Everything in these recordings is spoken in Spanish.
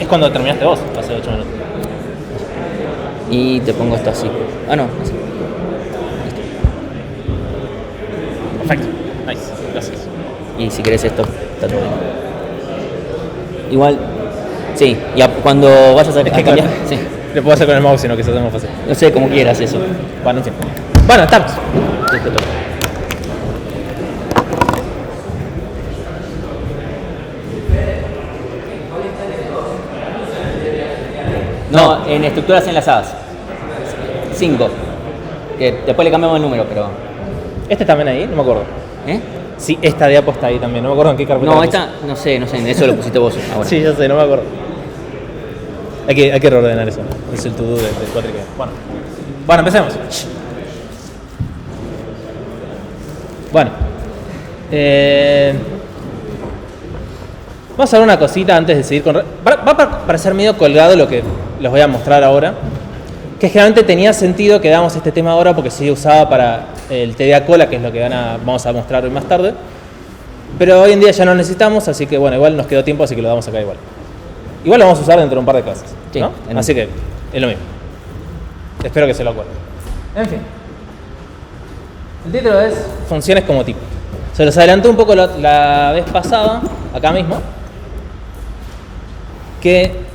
Es cuando terminaste vos, hace 8 minutos. Y te pongo esto así. Ah, no, así. Perfecto. Nice. Gracias. Y si querés esto, está todo bien. Igual, sí, cuando vayas a Es que cambiar, claro, sí. le puedo hacer con el mouse, sino que se hace más fácil. No sé, como quieras eso. Bueno, sí. Bueno, estamos. Sí, te toca. No, en estructuras enlazadas. 5. Que después le cambiamos el número, pero. ¿Este también ahí? No me acuerdo. ¿Eh? Sí, esta diapo está ahí también. No me acuerdo en qué carpeta. No, la puse. esta, no sé, eso lo pusiste vos ahora. Sí, ya sé, no me acuerdo. Hay que reordenar eso. Es el to-do del cuatrique. Bueno, empecemos. Bueno. Vamos a ver una cosita antes de seguir con... Va a parecer medio colgado lo que les voy a mostrar ahora. Que generalmente tenía sentido que damos este tema ahora porque se usaba para el TDA Cola, que es lo que vamos a mostrar hoy más tarde. Pero hoy en día ya no lo necesitamos, así que bueno, igual nos quedó tiempo, así que lo damos acá igual. Igual lo vamos a usar dentro de un par de clases, Sí, ¿no? Así que es lo mismo. Espero que se lo acuerden. En fin. El título es Funciones como tipo. Se los adelanté un poco la vez pasada, acá mismo, que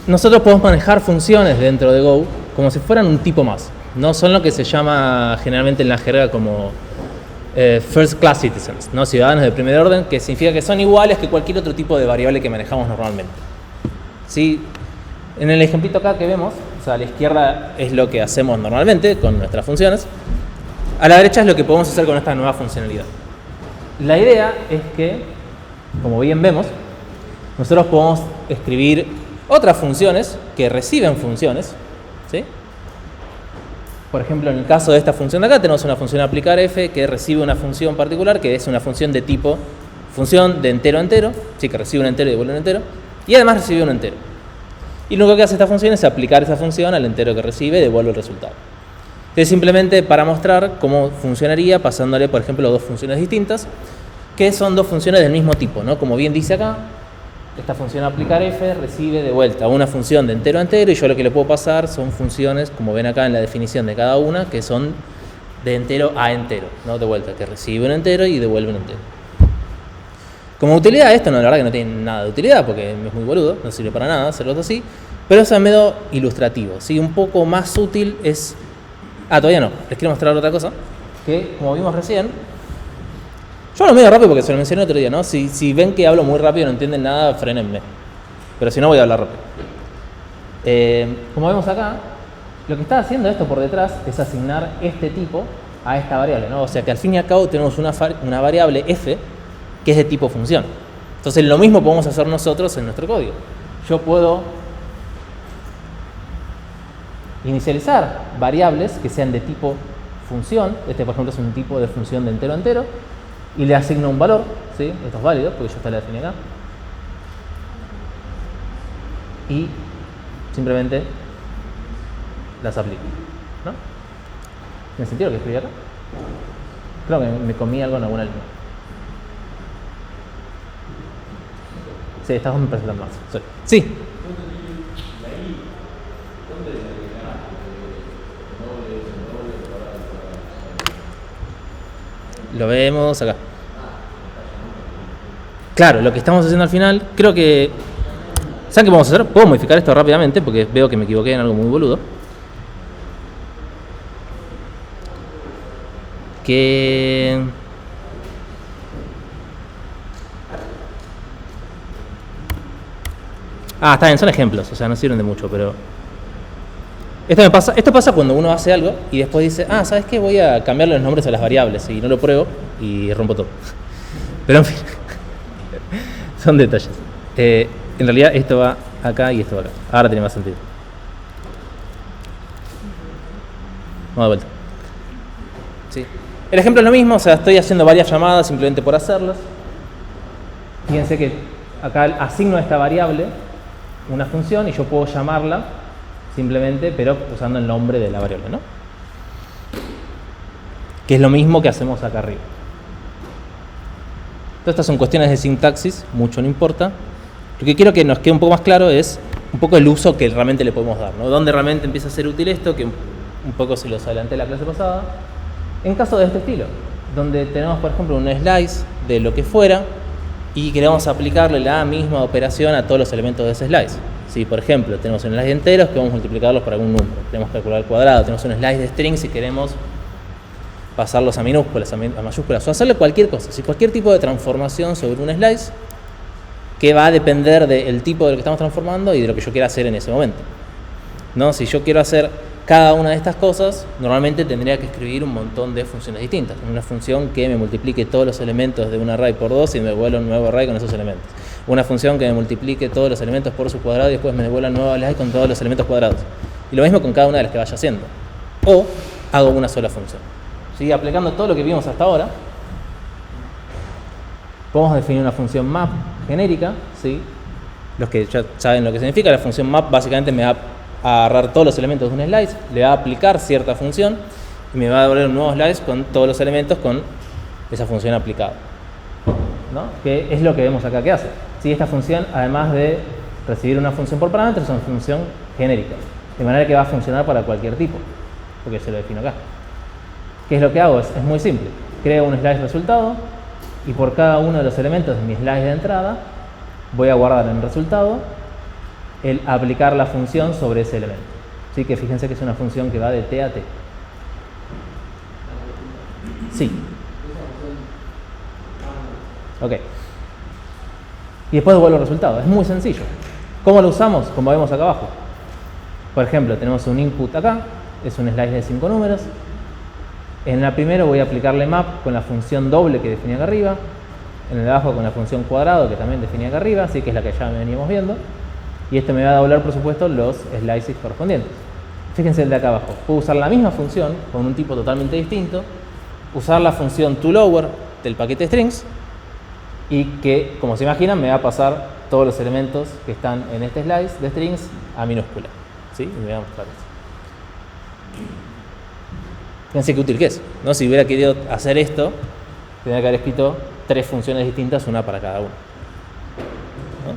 nosotros podemos manejar funciones dentro de Go como si fueran un tipo más. No son lo que se llama generalmente en la jerga como first class citizens, ¿no? Ciudadanos de primer orden, que significa que son iguales que cualquier otro tipo de variable que manejamos normalmente. ¿Sí? En el ejemplito acá que vemos, o sea, a la izquierda es lo que hacemos normalmente con nuestras funciones, a la derecha es lo que podemos hacer con esta nueva funcionalidad. La idea es que, como bien vemos, nosotros podemos escribir otras funciones que reciben funciones, ¿sí? Por ejemplo, en el caso de esta función de acá, tenemos una función aplicar f que recibe una función particular, que es una función de tipo función de entero a entero, sí, que recibe un entero y devuelve un entero, y además recibe un entero. Y lo único que hace esta función es aplicar esa función al entero que recibe y devuelve el resultado. Entonces, simplemente para mostrar cómo funcionaría, pasándole, por ejemplo, dos funciones distintas, que son dos funciones del mismo tipo, ¿no? Como bien dice acá, esta función aplicar f recibe de vuelta una función de entero a entero y yo lo que le puedo pasar son funciones, como ven acá en la definición de cada una, que son de entero a entero, ¿no? De vuelta, que recibe un entero y devuelve un entero. Como utilidad esto, no, la verdad que no tiene nada de utilidad porque es muy boludo, no sirve para nada hacerlo así, pero es a medio ilustrativo, ¿sí? Un poco más útil es... todavía no, les quiero mostrar otra cosa, que como vimos recién, yo hablo medio rápido porque se lo mencioné otro día, ¿no? Si ven que hablo muy rápido y no entienden nada, frénenme. Pero si no, voy a hablar rápido. Como vemos acá, lo que está haciendo esto por detrás es asignar este tipo a esta variable, ¿no? O sea que al fin y al cabo tenemos una variable f que es de tipo función. Entonces lo mismo podemos hacer nosotros en nuestro código. Yo puedo inicializar variables que sean de tipo función. Este, por ejemplo, es un tipo de función de entero a entero. Y le asigno un valor, ¿sí? Esto es válido porque yo ya la definí acá. Y simplemente las aplico, ¿no? ¿Tiene sentido lo que escribí acá? Creo que me comí algo en alguna línea. Sí, estas dos me parecen más. Sí. Lo vemos acá. Claro, lo que estamos haciendo al final, creo que... ¿Saben qué vamos a hacer? Puedo modificar esto rápidamente porque veo que me equivoqué en algo muy boludo. Está bien, son ejemplos, o sea, no sirven de mucho, pero... Esto pasa cuando uno hace algo y después dice, ¿sabes qué? Voy a cambiarle los nombres a las variables y no lo pruebo y rompo todo. Pero en fin, son detalles. En realidad esto va acá y esto va acá. Ahora tiene más sentido. Vamos de vuelta. ¿Sí? El ejemplo es lo mismo, o sea, estoy haciendo varias llamadas simplemente por hacerlas. Fíjense que acá asigno a esta variable una función y yo puedo llamarla simplemente, pero usando el nombre de la variable, ¿no? Que es lo mismo que hacemos acá arriba. Todas estas son cuestiones de sintaxis, mucho no importa. Lo que quiero que nos quede un poco más claro es un poco el uso que realmente le podemos dar, ¿no? Dónde realmente empieza a ser útil esto, que un poco se los adelanté la clase pasada, en casos de este estilo, donde tenemos, por ejemplo, un slice de lo que fuera y queremos aplicarle la misma operación a todos los elementos de ese slice. Si, por ejemplo, tenemos un slice de enteros, queremos multiplicarlos por algún número, queremos calcular el cuadrado, tenemos un slice de strings y queremos pasarlos a minúsculas, a mayúsculas, o hacerle cualquier cosa, si cualquier tipo de transformación sobre un slice que va a depender del tipo de lo que estamos transformando y de lo que yo quiera hacer en ese momento, ¿no? Si yo quiero hacer cada una de estas cosas, normalmente tendría que escribir un montón de funciones distintas. Una función que me multiplique todos los elementos de un array por 2 y me devuelva un nuevo array con esos elementos. Una función que me multiplique todos los elementos por su cuadrado y después me devuelva un nuevo array con todos los elementos cuadrados. Y lo mismo con cada una de las que vaya haciendo. O hago una sola función. ¿Sí? Aplicando todo lo que vimos hasta ahora, podemos definir una función map genérica, ¿sí? Los que ya saben lo que significa, la función map básicamente me va a agarrar todos los elementos de un slice, le va a aplicar cierta función y me va a devolver un nuevo slice con todos los elementos con esa función aplicada, ¿no? Que es lo que vemos acá que hace. ¿Sí? Esta función, además de recibir una función por parámetros, es una función genérica, de manera que va a funcionar para cualquier tipo, porque se lo defino acá. ¿Qué es lo que hago? Es muy simple. Creo un slice resultado y por cada uno de los elementos de mi slice de entrada voy a guardar en el resultado el aplicar la función sobre ese elemento. ¿Sí? Que fíjense que es una función que va de t a t. Sí. Ok. Y después devuelvo el resultado. Es muy sencillo. ¿Cómo lo usamos? Como vemos acá abajo. Por ejemplo, tenemos un input acá. Es un slice de 5 números. En la primera voy a aplicarle map con la función doble que definí acá arriba. En el de abajo con la función cuadrado que también definí acá arriba, así que es la que ya veníamos viendo. Y este me va a devolver, por supuesto, los slices correspondientes. Fíjense el de acá abajo. Puedo usar la misma función con un tipo totalmente distinto, usar la función toLower del paquete strings y que, como se imaginan, me va a pasar todos los elementos que están en este slice de strings a minúscula. ¿Sí? Y me voy a mostrar eso. Fíjense qué útil que es, ¿no? Si hubiera querido hacer esto, tendría que haber escrito 3 funciones distintas, una para cada uno. ¿No?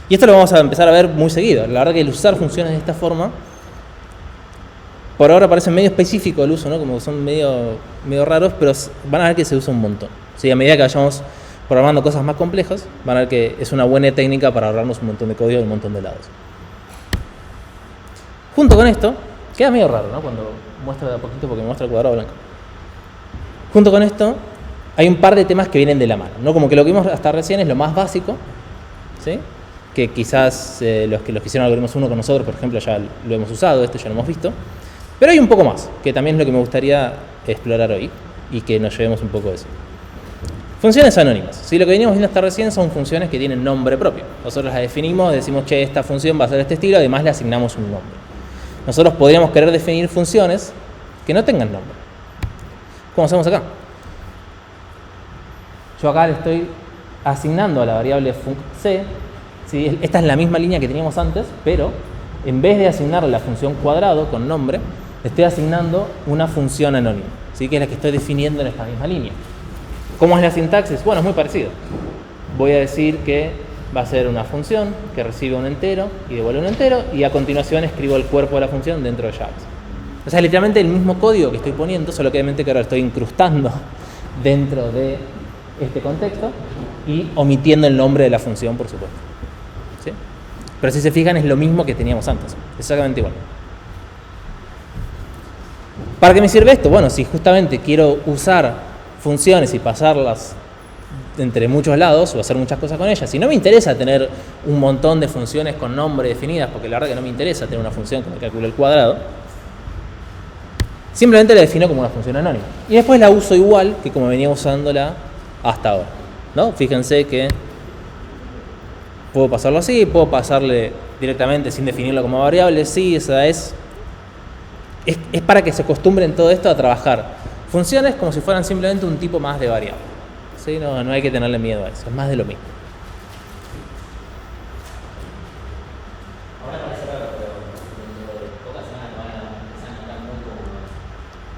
Y esto lo vamos a empezar a ver muy seguido. La verdad que el usar funciones de esta forma, por ahora parece medio específico el uso, ¿no? Como son medio raros, pero van a ver que se usa un montón. ¿Sí? A medida que vayamos programando cosas más complejas, van a ver que es una buena técnica para ahorrarnos un montón de código y un montón de lados. Junto con esto, queda medio raro, ¿no? Cuando muestra de a poquito porque me muestra el cuadrado blanco. Junto con esto, hay un par de temas que vienen de la mano, ¿no? Como que lo que vimos hasta recién es lo más básico, ¿sí? Que quizás los que hicieron algoritmos 1 con nosotros, por ejemplo, ya lo hemos usado, esto ya lo hemos visto. Pero hay un poco más, que también es lo que me gustaría explorar hoy y que nos llevemos un poco de eso. Funciones anónimas. ¿Sí? Lo que veníamos viendo hasta recién son funciones que tienen nombre propio. Nosotros las definimos, decimos, che, esta función va a ser de este estilo, además le asignamos un nombre. Nosotros podríamos querer definir funciones que no tengan nombre. ¿Cómo hacemos acá? Yo acá le estoy asignando a la variable func_c, ¿sí? Esta es la misma línea que teníamos antes, pero en vez de asignarle la función cuadrado con nombre, le estoy asignando una función anónima, ¿sí? Que es la que estoy definiendo en esta misma línea. ¿Cómo es la sintaxis? Bueno, es muy parecido. Voy a decir que va a ser una función que recibe un entero y devuelve un entero, y a continuación escribo el cuerpo de la función dentro de Java. O sea, literalmente el mismo código que estoy poniendo, solo que obviamente que ahora estoy incrustando dentro de este contexto y omitiendo el nombre de la función, por supuesto. ¿Sí? Pero si se fijan, es lo mismo que teníamos antes, exactamente igual. ¿Para qué me sirve esto? Bueno, si justamente quiero usar funciones y pasarlas entre muchos lados o hacer muchas cosas con ellas, si no me interesa tener un montón de funciones con nombre definidas, porque la verdad que no me interesa tener una función que me calcule el cuadrado, simplemente la defino como una función anónima. Y después la uso igual que como venía usándola hasta ahora, ¿no? Fíjense que puedo pasarlo así, puedo pasarle directamente sin definirlo como variable, sí, esa es para que se acostumbren todo esto a trabajar funciones como si fueran simplemente un tipo más de variable. ¿Sí? No hay que tenerle miedo a eso, es más de lo mismo.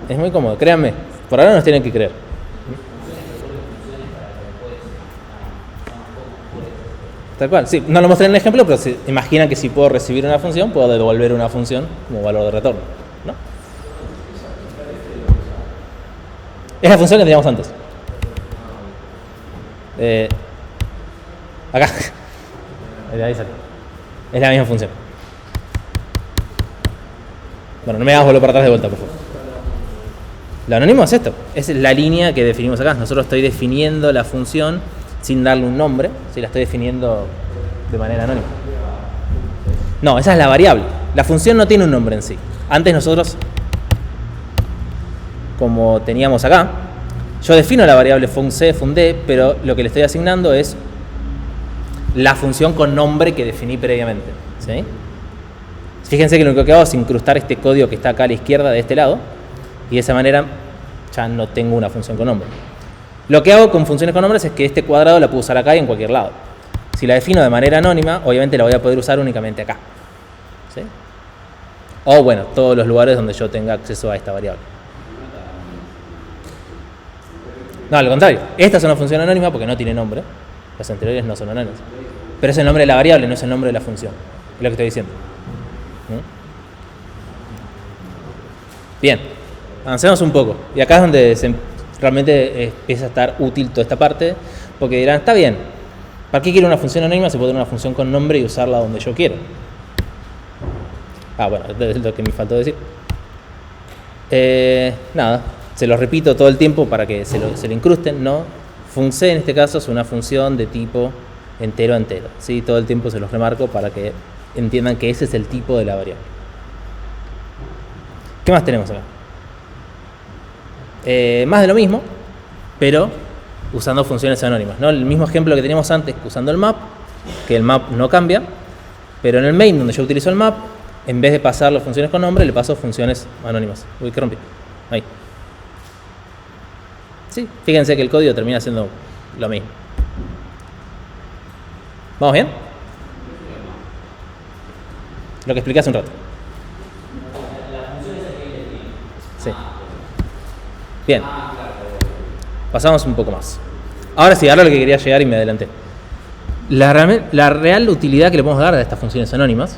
Es muy cómodo, créanme, por ahora nos tienen que creer. Tal cual. Sí, no lo mostré en el ejemplo, pero se imaginan que si puedo recibir una función, puedo devolver una función como valor de retorno, ¿no? Es la función que teníamos antes. Acá. Ahí sale. Es la misma función. Bueno, no me hagas volver para atrás de vuelta, por favor. Lo anónimo es esto. Es la línea que definimos acá. Nosotros estoy definiendo la función sin darle un nombre. Si la estoy definiendo de manera anónima. No, esa es la variable. La función no tiene un nombre en sí. Antes nosotros, como teníamos acá, yo defino la variable func, fund, pero lo que le estoy asignando es la función con nombre que definí previamente, ¿sí? Fíjense que lo único que hago es incrustar este código que está acá a la izquierda de este lado y de esa manera ya no tengo una función con nombre. Lo que hago con funciones con nombres es que este cuadrado la puedo usar acá y en cualquier lado. Si la defino de manera anónima, obviamente la voy a poder usar únicamente acá, ¿sí? O bueno, todos los lugares donde yo tenga acceso a esta variable. No, al contrario, esta es una función anónima porque no tiene nombre. Las anteriores no son anónimas. Pero es el nombre de la variable, no es el nombre de la función. Es lo que estoy diciendo. Bien, avancemos un poco. Y acá es donde realmente empieza a estar útil toda esta parte, porque dirán, está bien, ¿para qué quiero una función anónima si puedo tener una función con nombre y usarla donde yo quiero? Bueno, es lo que me faltó decir. Nada, se lo repito todo el tiempo para que se lo incrusten, ¿no? Func en este caso es una función de tipo entero a entero, ¿sí? Todo el tiempo se los remarco para que entiendan que ese es el tipo de la variable. ¿Qué más tenemos acá? Más de lo mismo, pero usando funciones anónimas, ¿no? El mismo ejemplo que teníamos antes usando el map, que el map no cambia, pero en el main donde yo utilizo el map, en vez de pasar las funciones con nombre, le paso funciones anónimas. Uy, ¿qué rompí? Ahí. Sí, fíjense que el código termina siendo lo mismo. ¿Vamos bien? Lo que expliqué hace un rato. Sí. Bien. Pasamos un poco más. Ahora sí, ahora lo que quería llegar y me adelanté. La real utilidad que le podemos dar a estas funciones anónimas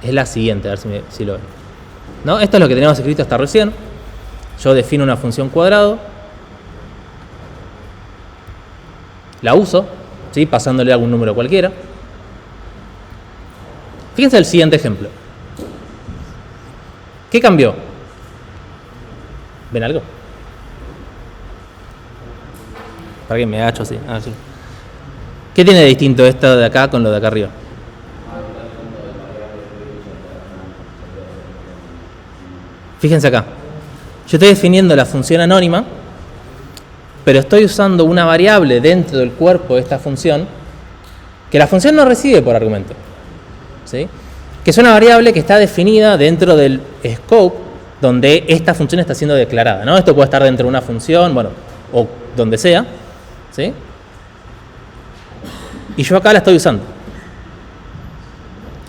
es la siguiente, a ver si lo ven. ¿No? Esto es lo que teníamos escrito hasta recién. Yo defino una función cuadrado, la uso, ¿sí? Pasándole algún número cualquiera. Fíjense el siguiente ejemplo. ¿Qué cambió? ¿Ven algo? ¿Para qué me agacho así? Sí. ¿Qué tiene de distinto esto de acá con lo de acá arriba? Fíjense acá. Yo estoy definiendo la función anónima, pero estoy usando una variable dentro del cuerpo de esta función que la función no recibe por argumento, ¿sí? Que es una variable que está definida dentro del scope donde esta función está siendo declarada, ¿no? Esto puede estar dentro de una función, bueno, o donde sea, ¿sí? Y yo acá la estoy usando.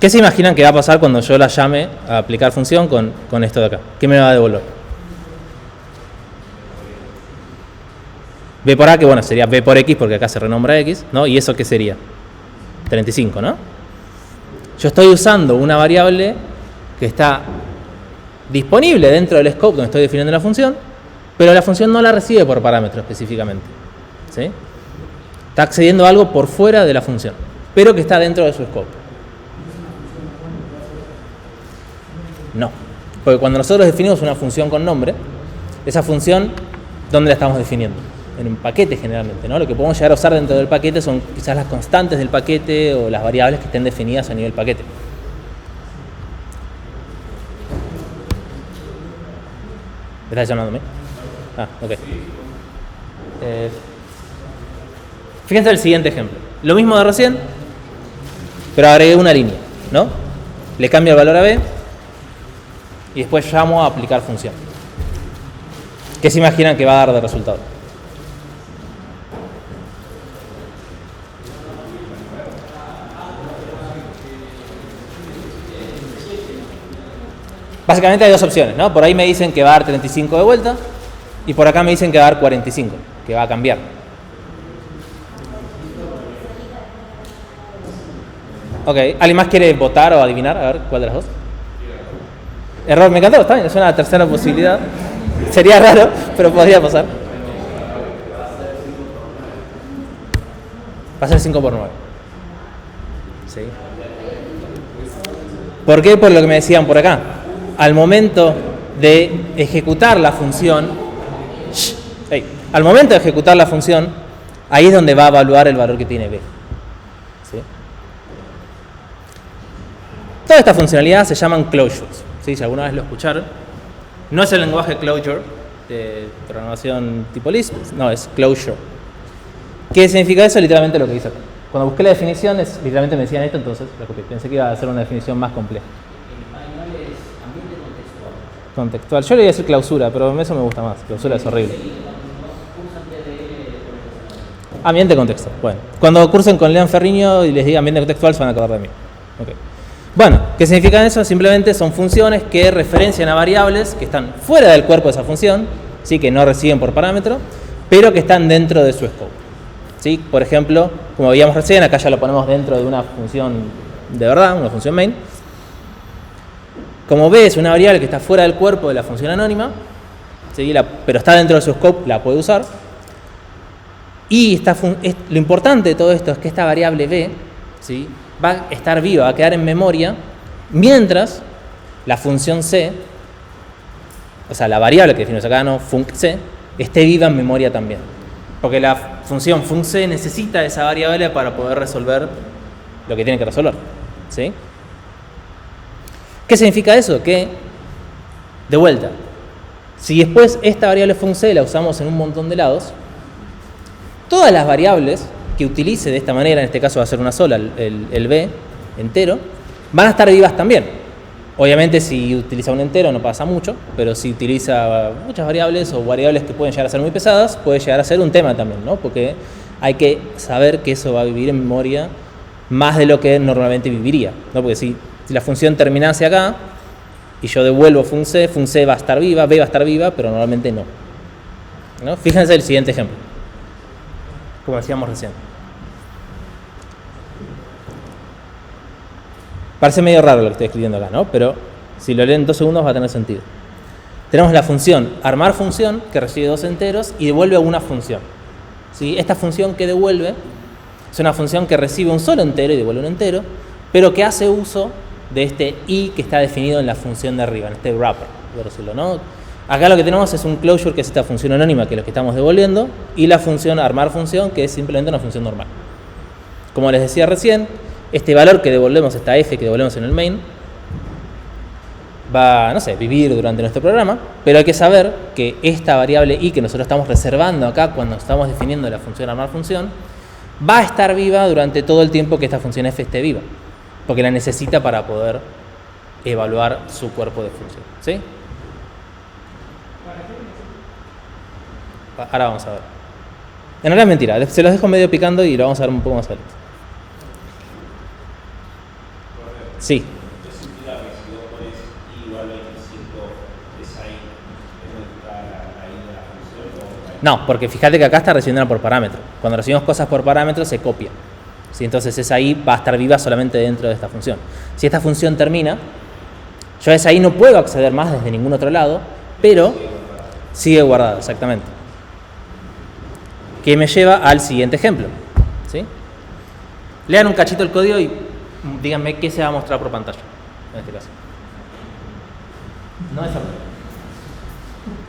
¿Qué se imaginan que va a pasar cuando yo la llame a aplicar función con esto de acá? ¿Qué me va a devolver? B por A, que bueno, sería B por X porque acá se renombra X, ¿no? ¿Y eso qué sería? 35, ¿no? Yo estoy usando una variable que está disponible dentro del scope donde estoy definiendo la función, pero la función no la recibe por parámetro específicamente, ¿sí? Está accediendo a algo por fuera de la función, pero que está dentro de su scope. No, porque cuando nosotros definimos una función con nombre, esa función, ¿dónde la estamos definiendo? En un paquete generalmente, ¿no? Lo que podemos llegar a usar dentro del paquete son quizás las constantes del paquete o las variables que estén definidas a nivel paquete. ¿Estás llamándome? Ok. Fíjense el siguiente ejemplo. Lo mismo de recién, pero agregué una línea, ¿no? Le cambio el valor a B y después llamo a aplicar función. ¿Qué se imaginan que va a dar de resultado? Básicamente hay dos opciones, ¿no? Por ahí me dicen que va a dar 35 de vuelta y por acá me dicen que va a dar 45, que va a cambiar. Ok, ¿alguien más quiere votar o adivinar? A ver, ¿cuál de las dos? Error, me encantó, está bien, es una tercera posibilidad. Sería raro, pero podría pasar. Va a ser 5 por 9. ¿Sí? ¿Por qué? Por lo que me decían por acá. Al momento de ejecutar la función, al momento de ejecutar la función, ahí es donde va a evaluar el valor que tiene B. ¿Sí? Toda esta funcionalidad se llaman closures. ¿Sí? Si alguna vez lo escucharon, no es el lenguaje closure de programación tipo Lisp, no, es closure. ¿Qué significa eso? Literalmente lo que dice acá. Cuando busqué la definición, literalmente me decían esto, entonces la copié. Pensé que iba a ser una definición más compleja. En español es ambiente contextual. Contextual. Yo le iba a decir clausura, pero eso me gusta más. Clausura es horrible. Ambiente contextual. Bueno, cuando cursen con León Ferriño y les diga ambiente contextual, se van a acordar de mí. Okay. Bueno, ¿qué significa eso? Simplemente son funciones que referencian a variables que están fuera del cuerpo de esa función, ¿sí? Que no reciben por parámetro, pero que están dentro de su scope. ¿Sí? Por ejemplo, como veíamos recién, acá ya lo ponemos dentro de una función de verdad, una función main. Como B es una variable que está fuera del cuerpo de la función anónima, ¿sí? Pero está dentro de su scope, la puede usar. Y lo importante de todo esto es que esta variable B, ¿sí? Va a estar viva, va a quedar en memoria, mientras la función C, o sea, la variable que definimos acá, no func C, esté viva en memoria también. Porque la función func C necesita esa variable para poder resolver lo que tiene que resolver. ¿Sí? ¿Qué significa eso? Que, de vuelta, si después esta variable func C la usamos en un montón de lados, todas las variables que utilice de esta manera, en este caso va a ser una sola, el B entero, van a estar vivas también. Obviamente si utiliza un entero no pasa mucho, pero si utiliza muchas variables o variables que pueden llegar a ser muy pesadas, puede llegar a ser un tema también, ¿no? Porque hay que saber que eso va a vivir en memoria más de lo que normalmente viviría, ¿no? Porque si la función terminase acá y yo devuelvo func C va a estar viva, B va a estar viva, pero normalmente no. ¿No? Fíjense el siguiente ejemplo, como decíamos recién. Parece medio raro lo que estoy escribiendo acá, ¿no? Pero si lo leen en 2 segundos va a tener sentido. Tenemos la función armar función, que recibe 2 enteros y devuelve una función. ¿Sí? Esta función que devuelve es una función que recibe un solo entero y devuelve un entero, pero que hace uso de este i que está definido en la función de arriba, en este wrapper, por decirlo, ¿no? Acá lo que tenemos es un closure, que es esta función anónima, que es lo que estamos devolviendo, y la función armar función, que es simplemente una función normal. Como les decía recién, este valor que devolvemos, esta f que devolvemos en el main, va, no sé, vivir durante nuestro programa, pero hay que saber que esta variable i que nosotros estamos reservando acá cuando estamos definiendo la función armar función, va a estar viva durante todo el tiempo que esta función f esté viva, porque la necesita para poder evaluar su cuerpo de función. ¿Sí? Ahora vamos a ver. En realidad es mentira, se los dejo medio picando y lo vamos a ver un poco más adelante. Sí. No, porque fíjate que acá está recibiendo por parámetro. Cuando recibimos cosas por parámetro se copia. ¿Sí? Entonces esa i va a estar viva solamente dentro de esta función. Si esta función termina, yo a esa i no puedo acceder más desde ningún otro lado, pero sigue guardada, exactamente. Que me lleva al siguiente ejemplo. ¿Sí? Lean un cachito el código y díganme qué se va a mostrar por pantalla, en este caso. No es error.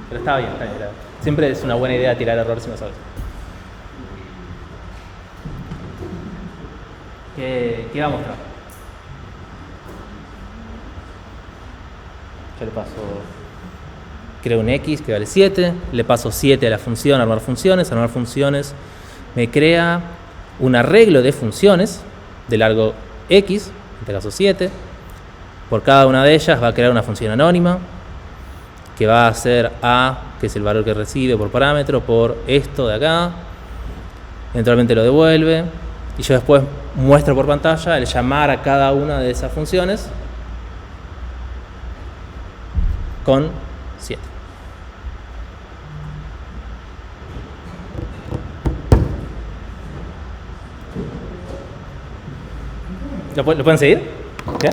Pero está bien, está bien. Siempre es una buena idea tirar error si no sabes. ¿Qué va a mostrar? Yo le paso, creo un X que vale 7, le paso 7 a la función armar funciones me crea un arreglo de funciones de largo X, en este caso 7, por cada una de ellas va a crear una función anónima que va a ser A, que es el valor que recibe por parámetro, por esto de acá, eventualmente lo devuelve, y yo después muestro por pantalla el llamar a cada una de esas funciones con 7. ¿Lo pueden seguir? ¿Qué?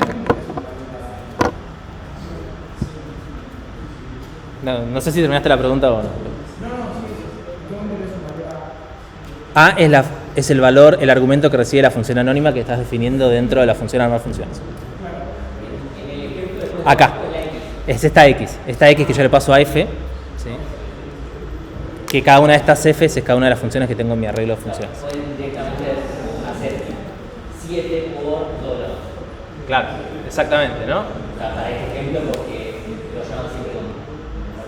No sé si terminaste la pregunta o no. A es el valor, el argumento que recibe la función anónima que estás definiendo dentro de la función armar funciones. Acá. Es esta X que yo le paso a F, ¿sí? Que cada una de estas Fs es cada una de las funciones que tengo en mi arreglo de funciones. Pueden directamente hacer 7 por 2. Claro, exactamente, ¿no? Para este ejemplo, porque lo llaman siempre con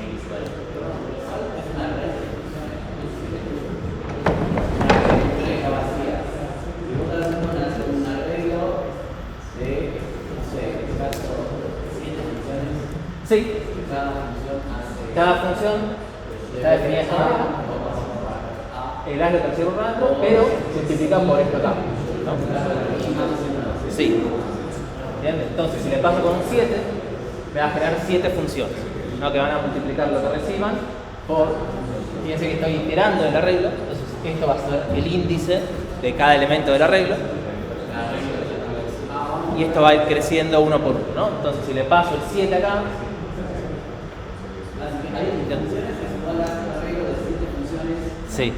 X igual. Sí. Cada función está definida de esta manera. El A es lo tercero rango, pero multiplicado por esto acá, ¿no? Sí. Bien, entonces si le paso con un 7, me va a generar 7 funciones, ¿no? Que van a multiplicar lo que reciban por, fíjense que estoy iterando el arreglo, entonces esto va a ser el índice de cada elemento del arreglo. Y esto va a ir creciendo uno por uno, ¿no? Entonces si le paso el 7 acá, sí.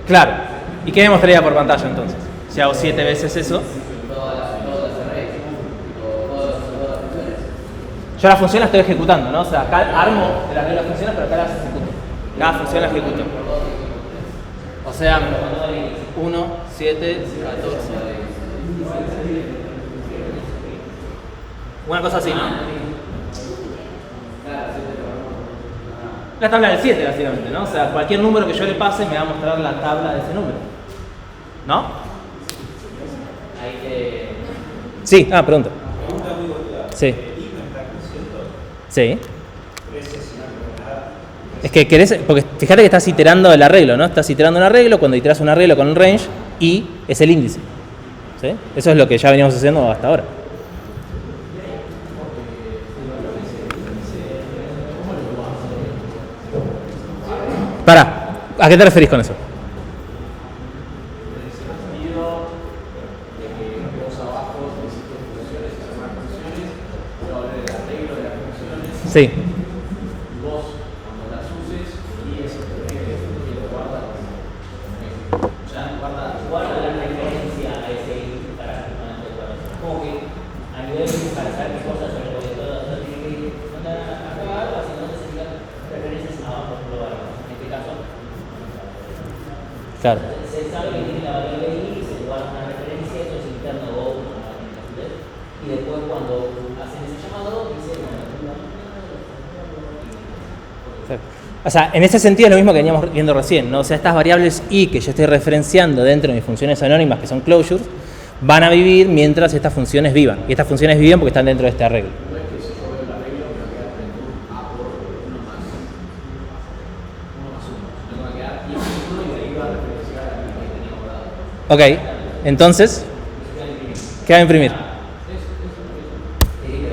Claro. ¿Y qué me mostraría por pantalla entonces? Si hago 7 veces eso. Yo la función la estoy ejecutando, ¿no? O sea, acá armo el arreglo de funciones, pero acá las ejecuto. Cada función la ejecuto. O sea, 1, 7, 14. Una cosa así, ¿no? La tabla del 7, básicamente, ¿no? O sea, cualquier número que yo le pase me va a mostrar la tabla de ese número. ¿No? Sí, pregunta. Sí. Sí. Es que querés, porque fíjate que estás iterando el arreglo, ¿no? Estás iterando un arreglo, cuando iteras un arreglo con un range, y es el índice. ¿Sí? Eso es lo que ya veníamos haciendo hasta ahora. Pará, ¿a qué te referís con eso? Sí. Claro. Se sabe que tiene la variable i, se guarda una referencia, eso es interno o y después cuando hacen ese llamado dice o sea, en ese sentido es lo mismo que veníamos viendo recién, ¿no? O sea, estas variables i que yo estoy referenciando dentro de mis funciones anónimas, que son closures, van a vivir mientras estas funciones vivan. Y estas funciones viven porque están dentro de este arreglo. Ok, entonces, ¿qué va a imprimir?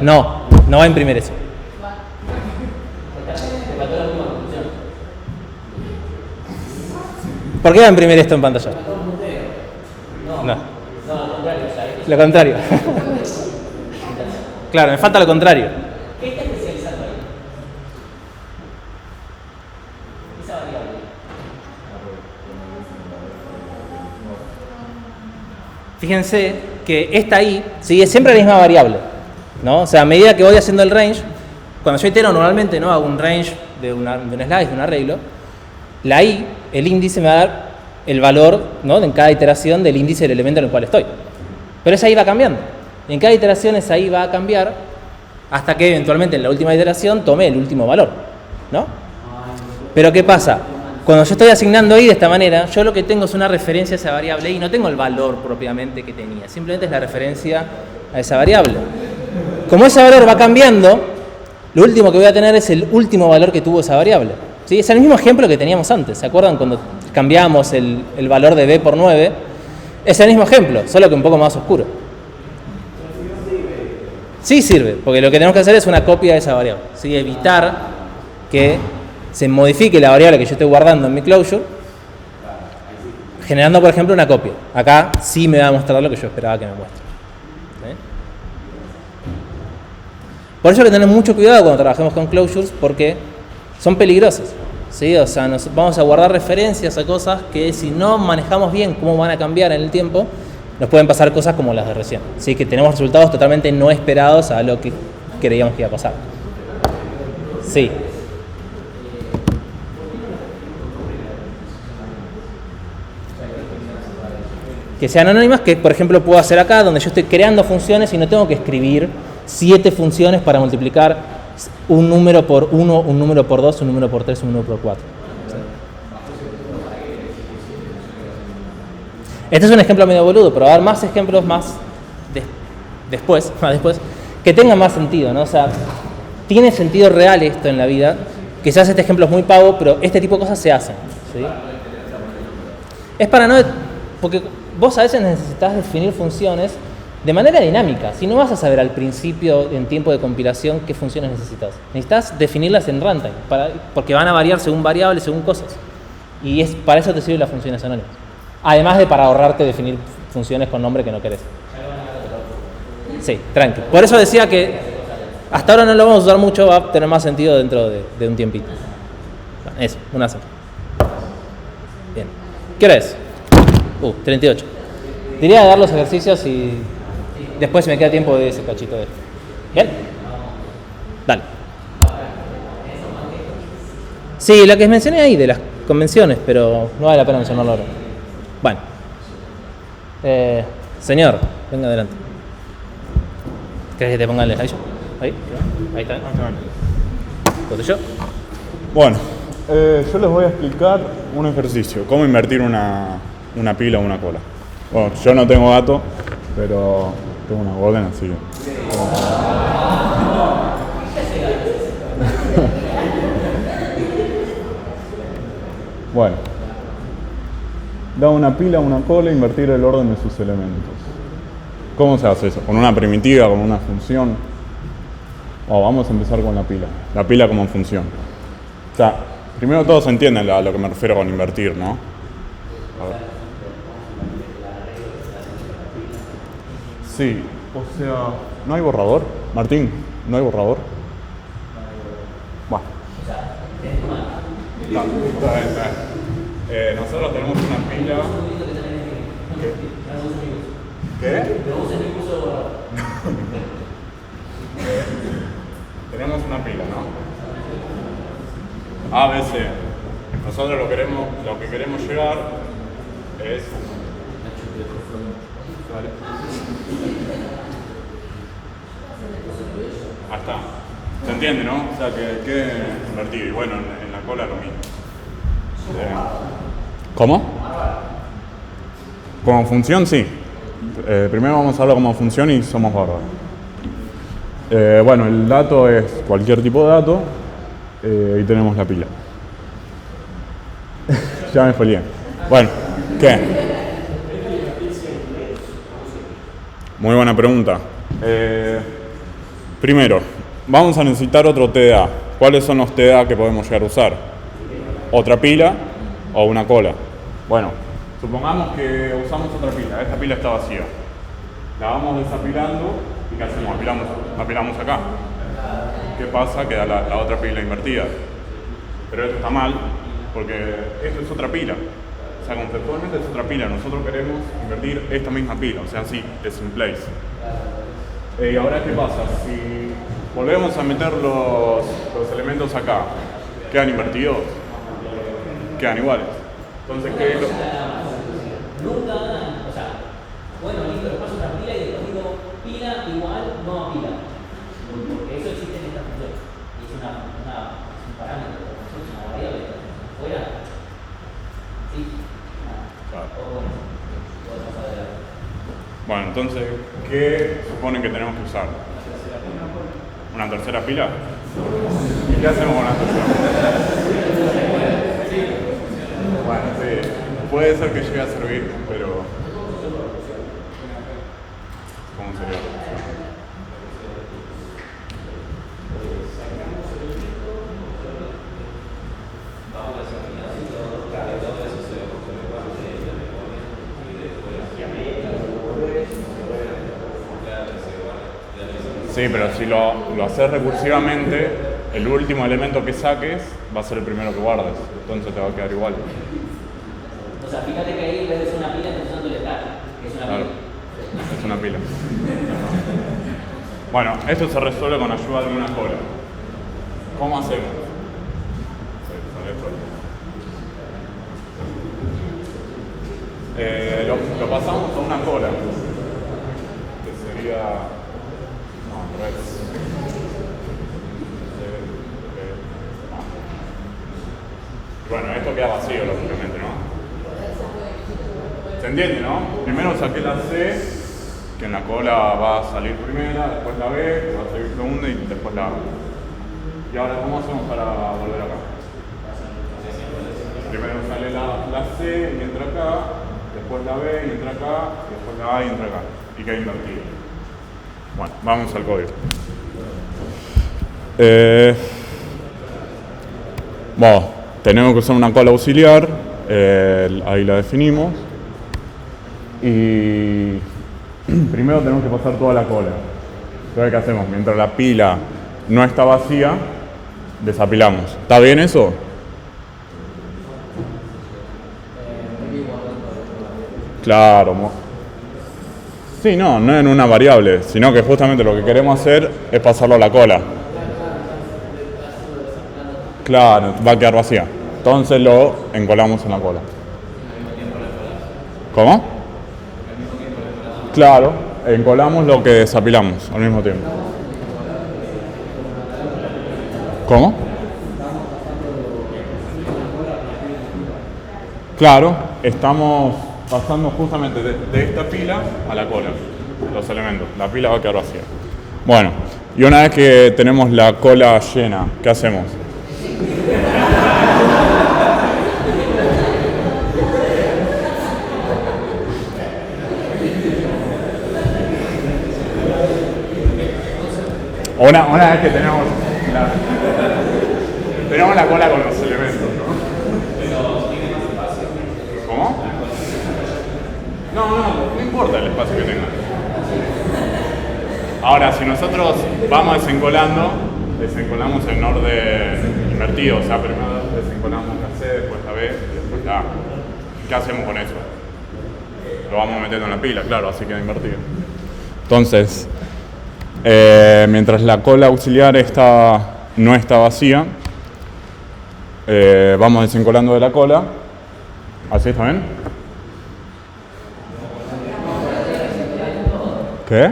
No va a imprimir eso. ¿Por qué va a imprimir esto en pantalla? No. Lo contrario. Claro, me falta lo contrario. ¿Qué está especializando ahí? Esa variable. Fíjense que esta i sigue siempre la misma variable, ¿no? O sea, a medida que voy haciendo el range, cuando yo itero normalmente, ¿no? Hago un range de un slice, de un arreglo, la i, el índice me va a dar el valor, ¿no? En cada iteración del índice del elemento en el cual estoy. Pero esa i va cambiando. En cada iteración esa i va a cambiar hasta que eventualmente en la última iteración tome el último valor, ¿no? Pero ¿qué pasa? Cuando yo estoy asignando i de esta manera, yo lo que tengo es una referencia a esa variable y no tengo el valor propiamente que tenía. Simplemente es la referencia a esa variable. Como ese valor va cambiando, lo último que voy a tener es el último valor que tuvo esa variable. ¿Sí? Es el mismo ejemplo que teníamos antes. ¿Se acuerdan cuando cambiábamos el valor de b por 9? Es el mismo ejemplo, solo que un poco más oscuro. Sí sirve, porque lo que tenemos que hacer es una copia de esa variable. ¿Sí? Evitar que se modifique la variable que yo estoy guardando en mi closure generando, por ejemplo, una copia. Acá sí me va a mostrar lo que yo esperaba que me muestre. ¿Sí? Por eso hay que tener mucho cuidado cuando trabajemos con closures, porque son peligrosas. ¿Sí? O sea, nos vamos a guardar referencias a cosas que si no manejamos bien cómo van a cambiar en el tiempo, nos pueden pasar cosas como las de recién. ¿Sí? Que tenemos resultados totalmente no esperados a lo que creíamos que iba a pasar. Sí. Que sean anónimas, que por ejemplo puedo hacer acá, donde yo estoy creando funciones y no tengo que escribir 7 funciones para multiplicar un número por 1, un número por 2, un número por 3, un número por 4. ¿Sí? Este es un ejemplo medio boludo, pero va a haber más ejemplos más después, que tengan más sentido, ¿no? O sea, tiene sentido real esto en la vida. Quizás este ejemplo es muy pavo, pero este tipo de cosas se hacen. ¿Sí? Es para no... Porque vos a veces necesitas definir funciones de manera dinámica. Si no vas a saber al principio, en tiempo de compilación, qué funciones necesitas. Necesitas definirlas en runtime, porque van a variar según variables, según cosas. Y para eso te sirven las funciones anónimas. Además de para ahorrarte definir funciones con nombre que no querés. Sí, tranqui. Por eso decía que hasta ahora no lo vamos a usar mucho, va a tener más sentido dentro de un tiempito. Bueno, eso, una sola. Bien. ¿Qué hora es? 38. Diría dar los ejercicios y después si me queda tiempo de ese cachito de... ¿Bien? Dale. Sí, la que mencioné ahí, de las convenciones, pero no vale la pena mencionarlo ahora. Bueno. Señor, venga adelante. ¿Querés que te ponga el slideshow? Ahí está. ¿Puedo yo? Bueno, yo les voy a explicar un ejercicio. Cómo invertir una pila o una cola. Bueno, yo no tengo gato, pero tengo una golden, así que... Bueno. Da una pila, una cola, invertir el orden de sus elementos. ¿Cómo se hace eso? ¿Con una primitiva, con una función? Vamos a empezar con la pila. La pila como función. O sea, primero todos entienden a lo que me refiero con invertir, ¿no? A ver. Sí, o sea, ¿no hay borrador? Martín, ¿no hay borrador? Bueno. Nosotros tenemos una pila... ¿Qué? Tenemos una pila, ¿no? A, B, C. Nosotros lo que queremos llegar es... Vale. Ahí está. ¿Se entiende, no? O sea, que invertir. Y bueno, en la cola lo mismo. ¿Cómo? Como función, sí. Primero vamos a hablar como función y somos bárbaros. Bueno, el dato es cualquier tipo de dato y tenemos la pila. Ya me folié. Bueno, ¿qué? Muy buena pregunta. Primero, vamos a necesitar otro TDA. ¿Cuáles son los TDA que podemos llegar a usar? Otra pila o una cola. Bueno, supongamos que usamos otra pila. Esta pila está vacía. La vamos desapilando y ¿qué hacemos? Apilamos acá. ¿Qué pasa? Queda la otra pila invertida. Pero esto está mal porque esto es otra pila. O sea, conceptualmente es otra pila. Nosotros queremos invertir esta misma pila. O sea, así, es in place. Y ahora, ¿qué pasa? Si volvemos a meter los elementos acá, ¿quedan invertidos? Quedan iguales. Entonces, ¿qué es lo? Nunca, o sea, bueno, listo, le paso otra pila y después digo pila igual no a pila. Porque eso existe en esta función. Y es un parámetro de la función, es una variable de la función. ¿Fuera? Sí. Claro. Bueno, entonces, ¿qué suponen que tenemos que usar? ¿Una tercera pila? ¿Y qué hacemos con la tercera pila? Bueno, sí, puede ser que llegue a servir, pero... ¿Cómo sería? Sí, pero si lo haces recursivamente, el último elemento que saques va a ser el primero que guardes. Entonces te va a quedar igual. O sea, fíjate que ahí en vez de ser una pila estás usando el stack, que es una Claro. pila. Es una pila. Bueno, esto se resuelve con ayuda de una cola. ¿Cómo hacemos? Lo pasamos a una cola, que sería... No, al revés. Bueno, esto queda vacío, lógicamente, ¿no? ¿Se entiende, no? Primero saqué la C, que en la cola va a salir primera, después la B, que va a salir segunda y después la A. Y ahora, ¿cómo hacemos para volver acá? Primero sale la C y entra acá, después la B y entra acá, después la A y entra acá. Y queda invertido. Bueno, vamos al código. Bueno, tenemos que usar una cola auxiliar, ahí la definimos. Y primero tenemos que pasar toda la cola. Entonces, ¿qué hacemos? Mientras la pila no está vacía, desapilamos. ¿Está bien eso? Claro. Sí, no en una variable, sino que justamente lo que queremos hacer es pasarlo a la cola. Claro, va a quedar vacía. Entonces lo encolamos en la cola. ¿Cómo? Claro, encolamos lo que desapilamos al mismo tiempo. ¿Cómo? Claro, estamos pasando justamente de esta pila a la cola, los elementos. La pila va a quedar vacía. Bueno, y una vez que tenemos la cola llena, ¿qué hacemos? Una vez que tenemos la cola con los elementos, ¿no? ¿Cómo? No importa el espacio que tenga. Ahora, si nosotros vamos desencolamos en orden invertido, o sea, primero desencolamos la C, después la B, después la A. ¿Qué hacemos con eso? Lo vamos metiendo en la pila, claro, así queda invertido. Entonces, mientras la cola auxiliar no está vacía, vamos desencolando de la cola. ¿Así está bien? ¿Qué?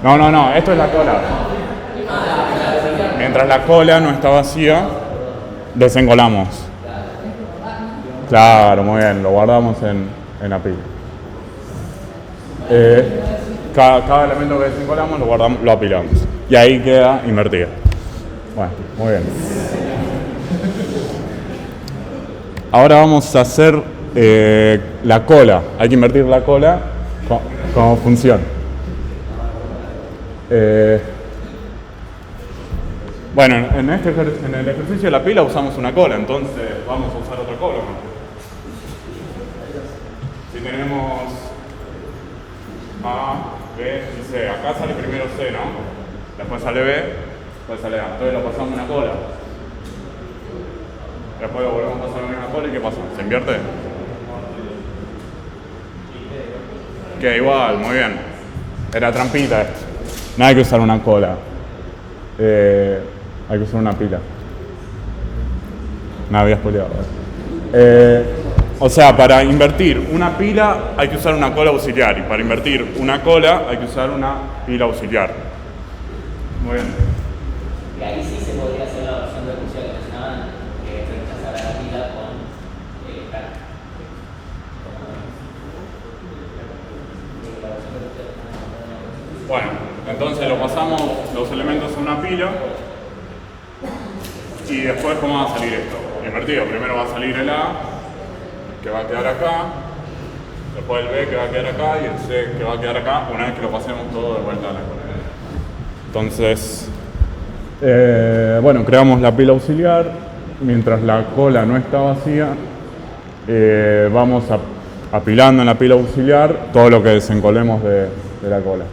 No, esto es la cola. Mientras la cola no está vacía, desencolamos. Claro, muy bien, lo guardamos en la pila. Cada elemento que desencolamos lo apilamos. Y ahí queda invertido. Bueno, muy bien. Ahora vamos a hacer la cola. Hay que invertir la cola como función. Bueno, en el ejercicio de la pila usamos una cola, entonces vamos a usar otra cola, ¿no? Si tenemos A, B y C, acá sale primero C, ¿no? Después sale B, después sale A. Entonces lo pasamos una cola. Después lo volvemos a pasar en una cola y ¿qué pasa? ¿Se invierte? Queda igual, muy bien. Era trampita esto. No hay que usar una cola. Hay que usar una pila. Me había spoileado. O sea, para invertir una pila hay que usar una cola auxiliar. Y para invertir una cola hay que usar una pila auxiliar. Muy bien. Y ahí sí se podría hacer la versión recursiva que mencionaban, que es rechazar a la pila con el stack. Bueno, entonces lo pasamos los elementos a una pila. Y después, ¿cómo va a salir esto? Invertido. Primero va a salir el A, que va a quedar acá. Después el B, que va a quedar acá. Y el C, que va a quedar acá. Una vez que lo pasemos todo de vuelta a la cola. Entonces, bueno, creamos la pila auxiliar. Mientras la cola no está vacía, vamos apilando en la pila auxiliar todo lo que desencolemos de la cola.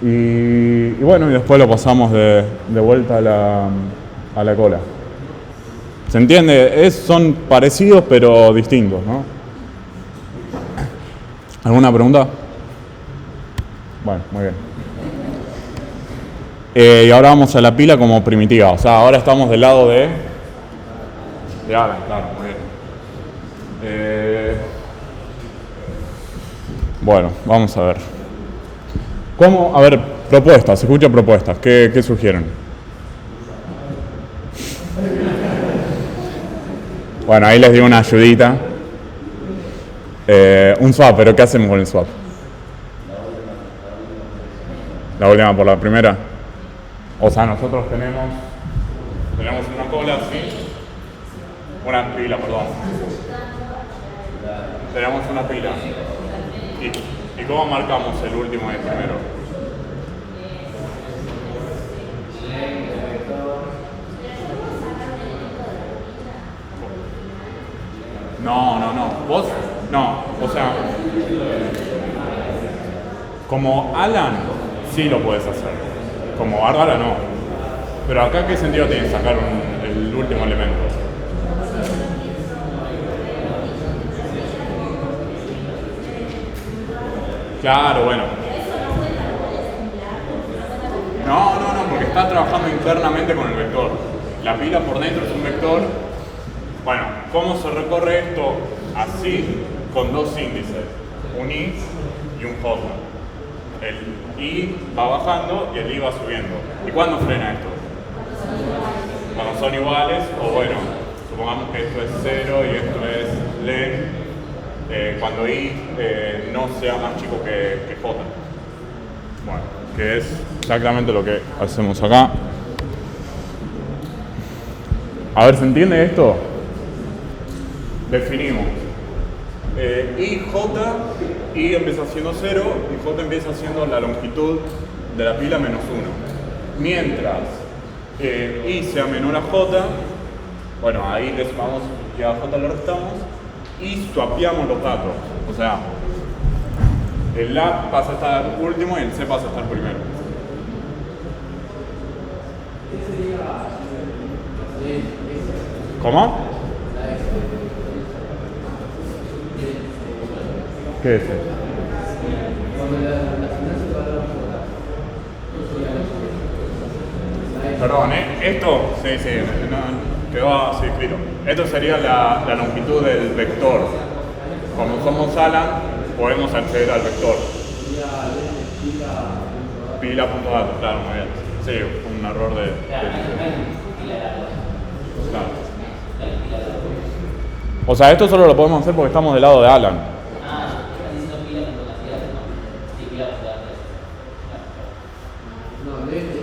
Y bueno, y después lo pasamos de vuelta a la cola. ¿Se entiende? Son parecidos pero distintos, ¿no? ¿Alguna pregunta? Bueno, muy bien. Y ahora vamos a la pila como primitiva. O sea, ahora estamos del lado de Alan, claro, muy bien. Bueno, vamos a ver. ¿Cómo? A ver, propuestas, se escuchan propuestas. ¿Qué sugieren? Bueno, ahí les digo una ayudita. Un swap, pero ¿qué hacemos con el swap? La última por la primera. O sea, nosotros tenemos una cola así. Una pila, perdón. Tenemos una pila. ¿Y cómo marcamos el último y el primero? No. Vos, no. O sea, como Alan, sí lo puedes hacer. Como Bárbara, no. Pero acá, ¿qué sentido tiene sacar el último elemento? Claro, bueno. No, porque está trabajando internamente con el vector. La pila por dentro es un vector. Bueno, ¿cómo se recorre esto? Así, con dos índices, un I y un J. El I va bajando y el I va subiendo. ¿Y cuándo frena esto? Cuando son iguales, o bueno, supongamos que esto es 0 y esto es len. Cuando I no sea más chico que J. Bueno, que es exactamente lo que hacemos acá. A ver, ¿se entiende esto? Definimos. I empieza siendo 0 y J empieza siendo la longitud de la pila menos 1. Mientras I sea menor a J, bueno, ahí le sumamos y a J le restamos y swapeamos los datos. O sea, el A pasa a estar último y el C pasa a estar primero. ¿Cómo? ¿Qué es eso? Perdón, esto, sí, no, quedó así escrito. Esto sería la longitud del vector. Como somos Alan, podemos acceder al vector. Pila.datos, claro, muy bien. Sí, un error de claro. O sea, esto solo lo podemos hacer porque estamos del lado de Alan.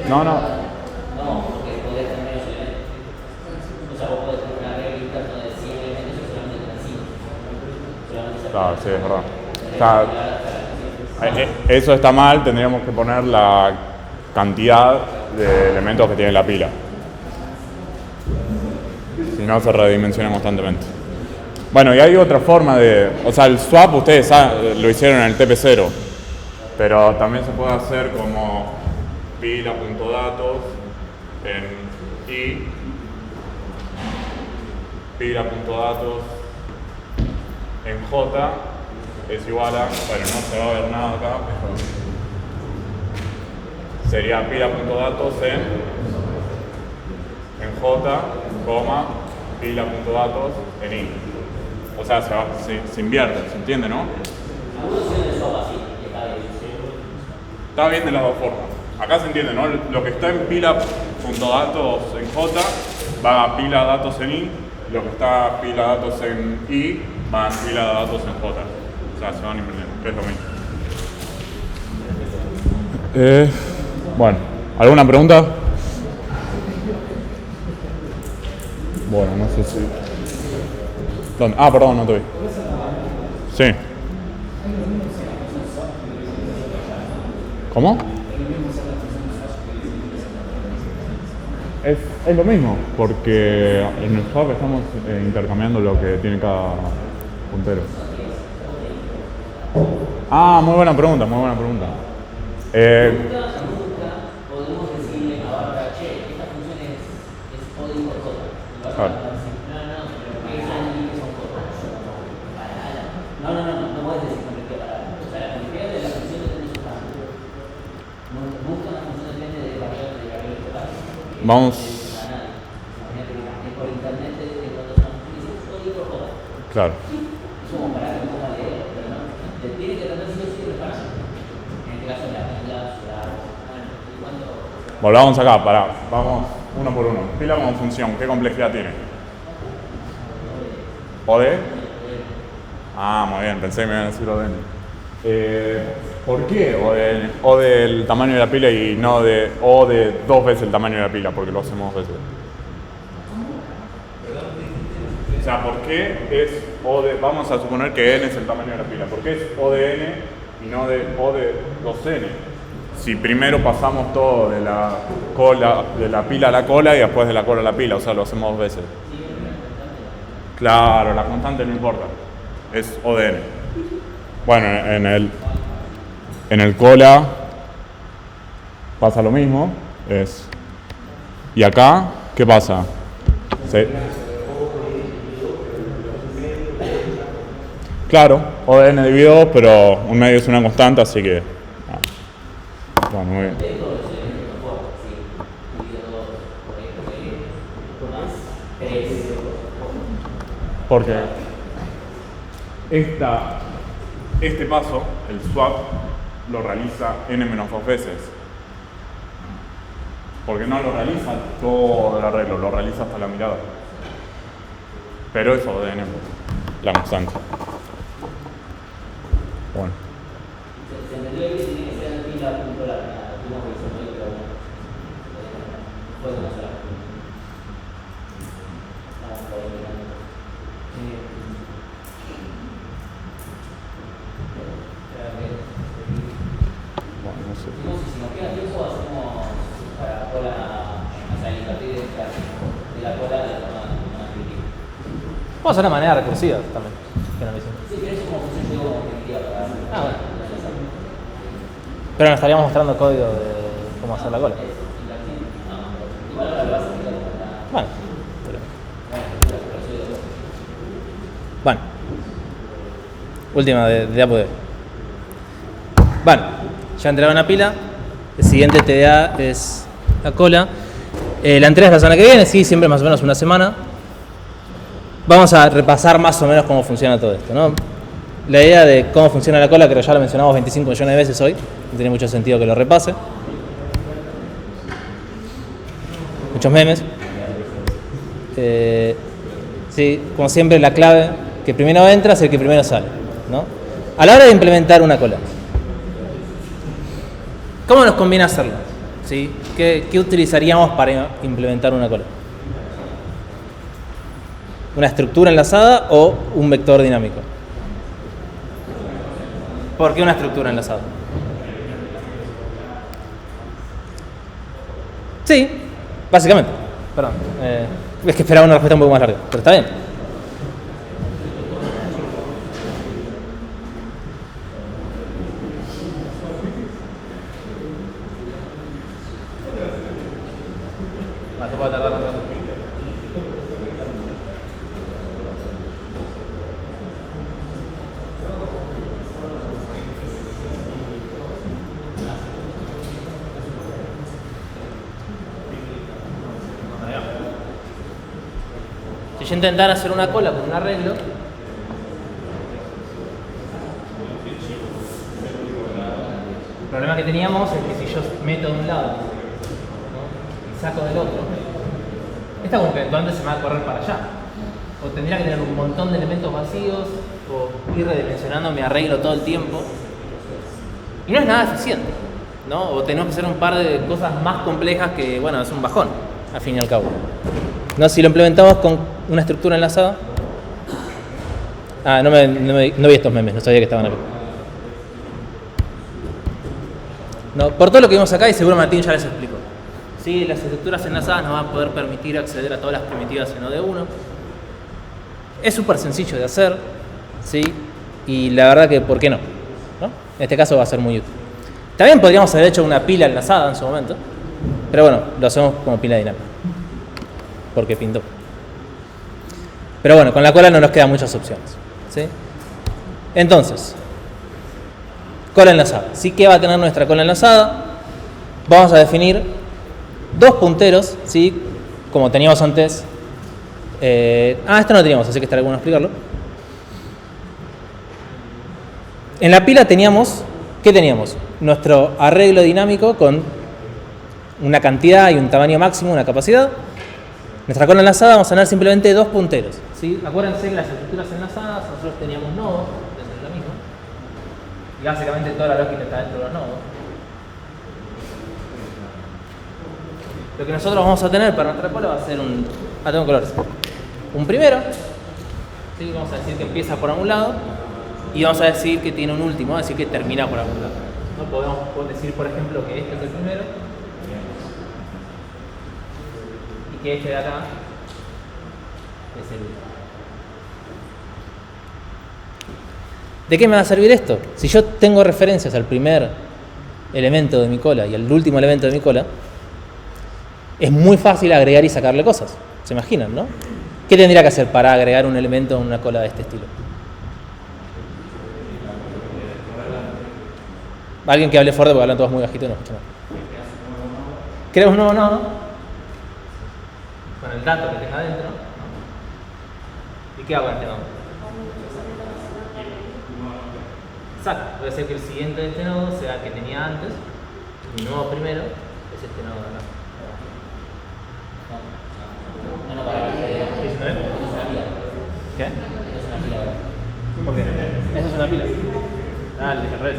No. No, porque podés tener los elementos. O sea, vos podés tener una reglita donde 100 elementos y solamente tenés 5. Claro, sí, es verdad. O sea, eso está mal, tendríamos que poner la cantidad de elementos que tiene la pila. Si no, se redimensiona constantemente. Bueno, y hay otra forma de... O sea, el swap ustedes lo hicieron en el TP0, pero también se puede hacer como pila.datos en I, pila.datos en J es igual a, bueno, no se va a ver nada acá, pero sería pila.datos en J, coma, pila.datos en I. O sea, se invierte, ¿se entiende, no? Está bien de las dos formas. Acá se entiende, ¿no? Lo que está en pila.datos en J va a pila datos en I, lo que está pila datos en I va a pila datos en J. O sea, se van invirtiendo, que es lo mismo. Bueno, ¿alguna pregunta? Bueno, no sé si... ¿Dónde? Ah, perdón, no te vi. Sí. ¿Cómo? Es lo mismo, porque en el swap estamos intercambiando lo que tiene cada puntero. Ah, muy buena pregunta, muy buena pregunta. Nunca podemos decirle ahora, che, esta función es O de I por J. Claro. Porque son I que son J. No puedes decir complejidad paralela. O sea, la complejidad de la función depende de su caso. Busca una función depende de variables totales. Vamos. Imagínate que por internet te encuentras una función y dices O de I por J. Claro. Es como para que no pueda leer, pero no. Te tiene que tratar sí o sí de parámetros. En este caso, la pila, ¿y cuánto? Volvamos acá, pará. Vamos uno por uno. Pila como función, ¿qué complejidad tiene? ¿O de? Ah, muy bien, pensé que me iban a decir O de n. ¿Por qué O del tamaño de la pila y no O de 2 veces el tamaño de la pila? Porque lo hacemos 2 veces. O sea, ¿por qué es O de... Vamos a suponer que n es el tamaño de la pila. ¿Por qué es O de n y no de O de 2n? Si primero pasamos todo de la pila a la cola y después de la cola a la pila, o sea, lo hacemos 2 veces. Claro, la constante no importa. Es O de n. Bueno, en el cola pasa lo mismo. Y acá, ¿qué pasa? Claro, O de n dividido 2, pero un medio es una constante, así que... Bueno, muy bien. Porque este paso, el swap, lo realiza n-2 veces. Porque no lo realiza todo el arreglo, lo realiza hasta la mirada. Pero eso de n, la constante. Bueno. Se entendió que tiene que ser pila punto la tuvimos que resolver, pero fue una sola. Estamos por ahí mirando. Bueno, no sé. Si nos queda tiempo, hacemos para la cola, o sea, el invertir de la cola de la forma primitiva. Vamos a hacer una manera recursiva también. Que no me dicen. Sí, pero eso es como función de como primitiva para... Ah, bueno. Pero nos estaríamos mostrando código de cómo hacer la cola. Bueno. Bueno. Última de APD. Bueno, ya entregaron una pila. El siguiente TDA es la cola. La entrega es la semana que viene, sí, siempre más o menos una semana. Vamos a repasar más o menos cómo funciona todo esto, ¿no? La idea de cómo funciona la cola, creo que ya lo mencionamos 25 millones de veces hoy. No tiene mucho sentido que lo repase. Muchos memes. Sí, como siempre, la clave que primero entra es el que primero sale, ¿no? A la hora de implementar una cola, ¿cómo nos conviene hacerlo? ¿Sí? ¿Qué utilizaríamos para implementar una cola? ¿Una estructura enlazada o un vector dinámico? ¿Por qué una estructura enlazada? Sí, básicamente. Perdón. Es que esperaba una respuesta un poco más larga, pero está bien. Se puede tardar un rato. Si yo intentara hacer una cola con un arreglo, el problema que teníamos es que si yo meto de un lado, ¿no? Y saco del otro, esta como que eventualmente se me va a correr para allá. O tendría que tener un montón de elementos vacíos, o ir redimensionando mi arreglo todo el tiempo. Y no es nada eficiente, ¿no? O tenemos que hacer un par de cosas más complejas que, bueno, es un bajón, al fin y al cabo. No, si lo implementamos con una estructura enlazada. Ah, no vi estos memes, no sabía que estaban acá. No, por todo lo que vimos acá, y seguro Martín ya les explicó. ¿sí? Las estructuras enlazadas nos van a poder permitir acceder a todas las primitivas en OD1. Es súper sencillo de hacer, ¿sí? Y la verdad que, ¿por qué no? ¿No? En este caso va a ser muy útil. También podríamos haber hecho una pila enlazada en su momento, pero bueno, lo hacemos como pila dinámica, porque pintó. Pero bueno, con la cola no nos quedan muchas opciones, ¿sí? Entonces, cola enlazada. ¿Sí? ¿Qué va a tener nuestra cola enlazada? Vamos a definir dos punteros, ¿sí? Como teníamos antes. Esto no teníamos, así que estaré bueno explicarlo. En la pila teníamos, ¿qué teníamos? Nuestro arreglo dinámico con una cantidad y un tamaño máximo, una capacidad. Nuestra cola enlazada vamos a tener simplemente dos punteros, ¿sí? Acuérdense que las estructuras enlazadas nosotros teníamos nodos dentro de la misma. Y básicamente toda la lógica está dentro de los nodos. Lo que nosotros vamos a tener para nuestra cola va a ser un... tengo colores. Un primero, ¿sí? Vamos a decir que empieza por algún lado. Y vamos a decir que tiene un último, vamos a decir que termina por algún lado. ¿No? Podemos decir, por ejemplo, que este es el primero. Y que este de acá es el último. ¿De qué me va a servir esto? Si yo tengo referencias al primer elemento de mi cola y al último elemento de mi cola, es muy fácil agregar y sacarle cosas. ¿Se imaginan, no? ¿Qué tendría que hacer para agregar un elemento en una cola de este estilo? Alguien que hable fuerte porque hablan todos muy bajito y no escucha nada. Creamos un nuevo nodo con el dato que tenga adentro. ¿Y qué hago con este nodo? Exacto, puede ser que el siguiente de este nodo sea el que tenía antes. Mi nuevo primero es este nodo de acá. No, para que ¿Es una pila. ¿Qué? Es una pila ahora. ¿Por qué? Esa es una pila. Dale, al revés.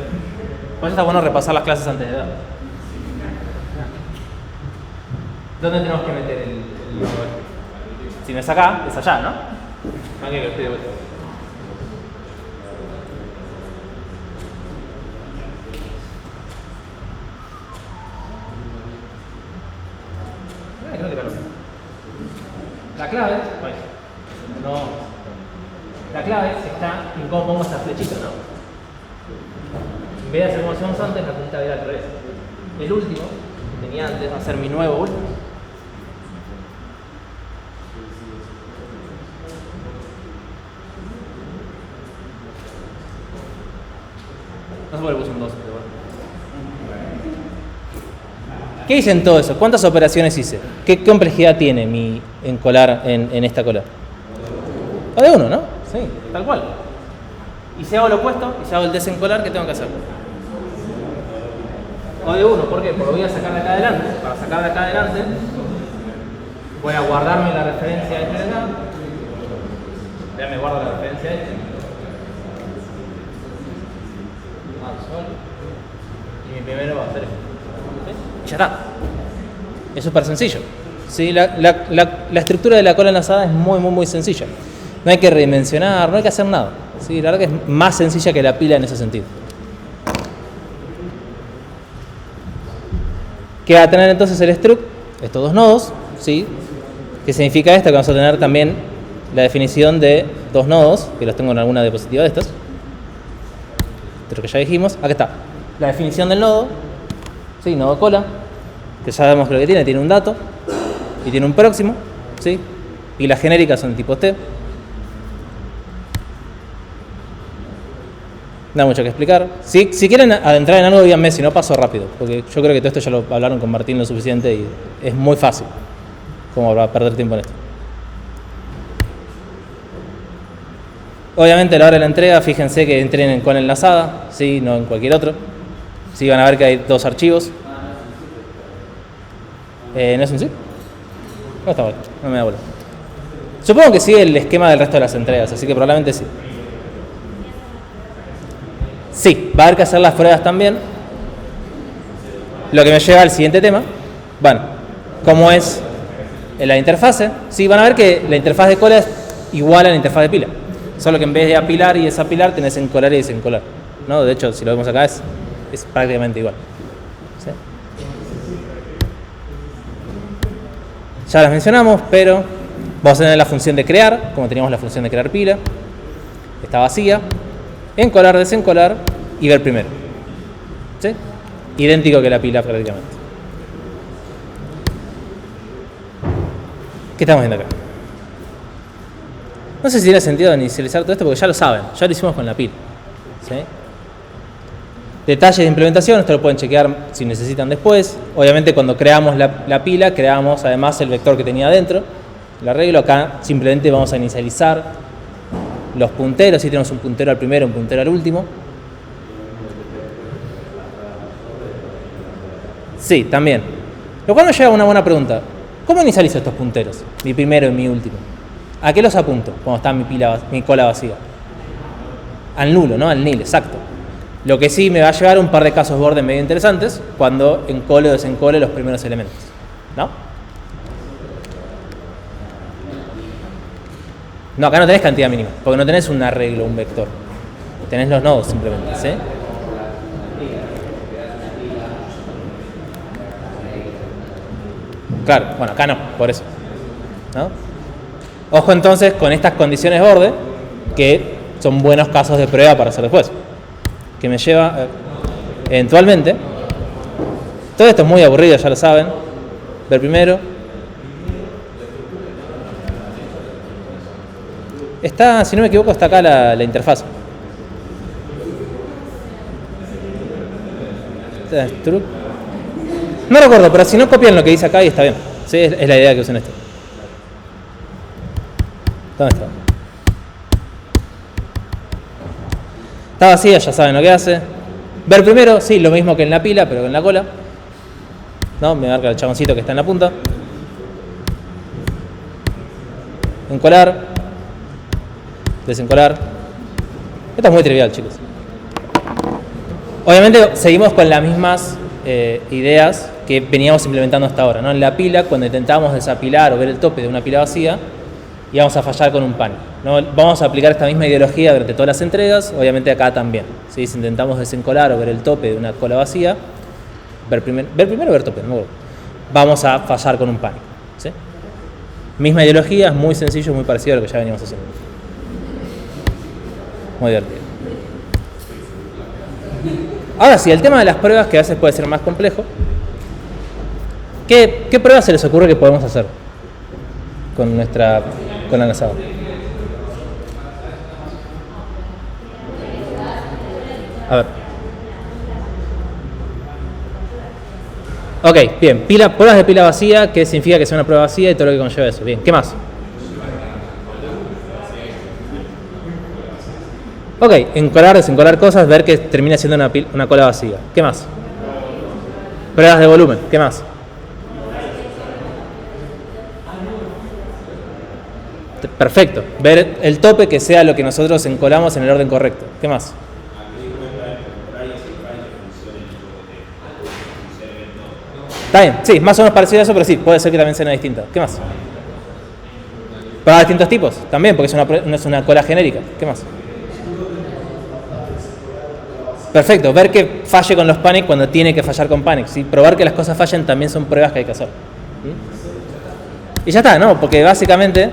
Por eso está bueno repasar las clases antes de dar. ¿Dónde tenemos que meter el nodo? Si no es acá, es allá, ¿no? Ok, que estoy de vuelta. La clave, la clave está en cómo pongo esta flechita, ¿no? En vez de hacer como hacíamos antes, la flechita va a ir al revés. El último, que tenía antes, va a ser mi nuevo último. No sé por qué puse un 2, pero bueno. ¿Qué hice en todo eso? ¿Cuántas operaciones hice? ¿Qué complejidad tiene mi encolar en esta cola? O de uno, ¿no? Sí, tal cual. Y si hago lo opuesto, y si hago el desencolar, ¿qué tengo que hacer? O de uno, ¿por qué? Porque lo voy a sacar de acá adelante. Para sacar de acá adelante, voy a guardarme la referencia de este de acá. Ya me guardo la referencia de este. Y mi primero va a ser este. Y ya está. Es súper sencillo. ¿Sí? La estructura de la cola enlazada es muy sencilla. No hay que redimensionar, no hay que hacer nada. ¿Sí? La verdad que es más sencilla que la pila en ese sentido. ¿Qué va a tener entonces el struct? Estos dos nodos, ¿sí? ¿Qué significa esto? Que vamos a tener también la definición de dos nodos, que los tengo en alguna diapositiva de estas. De lo que ya dijimos. Acá está. La definición del nodo. ¿Sí? Nodo cola, que ya sabemos que lo que tiene un dato y tiene un próximo, ¿sí? Y las genéricas son de tipo T. No hay mucho que explicar. Si quieren adentrar en algo, díganme, si no paso rápido, porque yo creo que todo esto ya lo hablaron con Martín lo suficiente y es muy fácil como para perder tiempo en esto. Obviamente a la hora de la entrega, fíjense que entren con enlazada, ¿sí? No en cualquier otro. Sí, van a ver que hay dos archivos. ¿No es un zip? No está bueno, no me da bola. Supongo que sigue el esquema del resto de las entregas, así que probablemente sí. Sí, va a haber que hacer las pruebas también. Lo que me lleva al siguiente tema. Bueno, ¿cómo es la interfase? Sí, van a ver que la interfaz de cola es igual a la interfaz de pila. Solo que en vez de apilar y desapilar, tenés encolar y desencolar, ¿no? De hecho, si lo vemos acá, es prácticamente igual. ¿Sí? Ya las mencionamos, pero vamos a tener la función de crear, como teníamos la función de crear pila. Está vacía. Encolar, desencolar y ver primero. ¿Sí? Idéntico que la pila prácticamente. ¿Qué estamos viendo acá? No sé si tiene sentido inicializar todo esto porque ya lo saben, ya lo hicimos con la pila. ¿Sí? Detalles de implementación, esto lo pueden chequear si necesitan después. Obviamente cuando creamos la pila, creamos además el vector que tenía adentro. El arreglo acá simplemente vamos a inicializar los punteros, si tenemos un puntero al primero, un puntero al último. Sí, también. Lo cual me lleva a una buena pregunta. ¿Cómo inicializo estos punteros? Mi primero y mi último. ¿A qué los apunto cuando está mi cola vacía? Al nulo, ¿no? Al nil, exacto. Lo que sí me va a llevar un par de casos borde medio interesantes cuando encole o desencole los primeros elementos. ¿No? No, acá no tenés cantidad mínima, porque no tenés un arreglo, un vector. Tenés los nodos simplemente, ¿sí? Claro, bueno, acá no, por eso. ¿No? Ojo entonces con estas condiciones borde, que son buenos casos de prueba para hacer después. Que me lleva, eventualmente, todo esto es muy aburrido, ya lo saben. Ver primero. Está, si no me equivoco, está acá la interfaz. No recuerdo, pero si no copian lo que dice acá y está bien. Sí, es la idea que usen esto. ¿Dónde está? Está vacía, ya saben lo que hace. Ver primero, sí, lo mismo que en la pila, pero en la cola. ¿No? Me marca el chaboncito que está en la punta. Encolar. Desencolar. Esto es muy trivial, chicos. Obviamente seguimos con las mismas ideas que veníamos implementando hasta ahora, ¿no? En la pila, cuando intentábamos desapilar o ver el tope de una pila vacía, íbamos a fallar con un pan, ¿no? Vamos a aplicar esta misma ideología durante todas las entregas, obviamente acá también. ¿Sí? Si intentamos desencolar o ver el tope de una cola vacía, ver primero o ver tope, no, vamos a fallar con un pan. ¿Sí? Misma ideología, es muy sencillo, muy parecido a lo que ya veníamos haciendo. Muy divertido. Ahora sí, el tema de las pruebas, que a veces puede ser más complejo. ¿Qué pruebas se les ocurre que podemos hacer con la enlazada? A ver. Ok, bien. Pruebas de pila vacía, que significa que sea una prueba vacía y todo lo que conlleva eso. Bien, ¿qué más? Ok, encolar, desencolar cosas, ver que termina siendo una cola vacía. ¿Qué más? Pruebas de volumen. ¿Qué más? Perfecto. Ver el tope que sea lo que nosotros encolamos en el orden correcto. ¿Qué más? Está bien, sí, más o menos parecido a eso, pero sí, puede ser que también sea una distinta. ¿Qué más? Para distintos tipos, también, porque no es una cola genérica. ¿Qué más? Perfecto, ver que falle con los panic cuando tiene que fallar con panic. ¿Sí? Probar que las cosas fallen también son pruebas que hay que hacer. ¿Sí? Y ya está, ¿no? Porque básicamente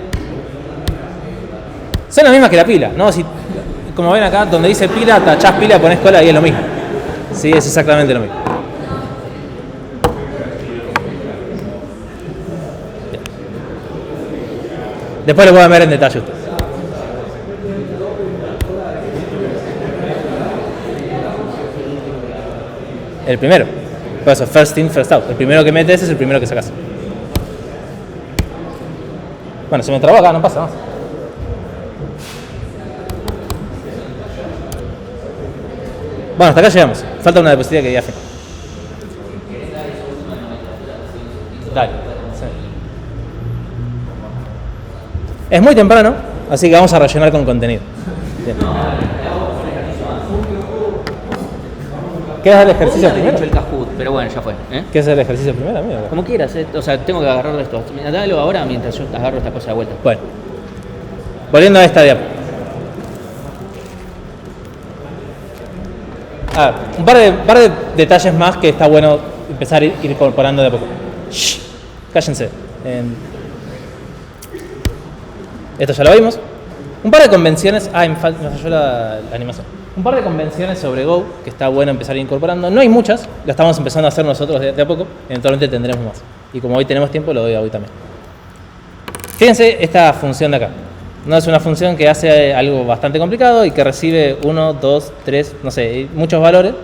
son las mismas que la pila, ¿no? Si, como ven acá, donde dice pila, tachás pila, ponés cola y es lo mismo. Sí, es exactamente lo mismo. Bien. Después lo pueden ver en detalle ustedes. El primero. Por eso, first in, first out. El primero que metes es el primero que sacas. Bueno, se me trabó acá, no pasa más. Bueno, hasta acá llegamos. Falta una diapositiva que ya fin. Dale. Sí. Es muy temprano, así que vamos a rellenar con contenido. Bien. ¿Qué es el ejercicio primero? Hecho el Kahoot, pero bueno, ya fue. ¿Qué es el ejercicio primero, amigo? Como quieras, o sea, tengo que agarrar esto. Dalo ahora mientras yo agarro esta cosa de vuelta. Bueno, volviendo a esta diapo. Un par de detalles más que está bueno empezar a ir incorporando de a poco. Shh, cállense. Esto ya lo vimos. Un par de convenciones. Me falló la animación. Un par de convenciones sobre Go que está bueno empezar incorporando. No hay muchas, lo estamos empezando a hacer nosotros de a poco. Eventualmente tendremos más. Y como hoy tenemos tiempo, lo doy a hoy también. Fíjense esta función de acá. No es una función que hace algo bastante complicado y que recibe 1, 2, 3, no sé, muchos valores.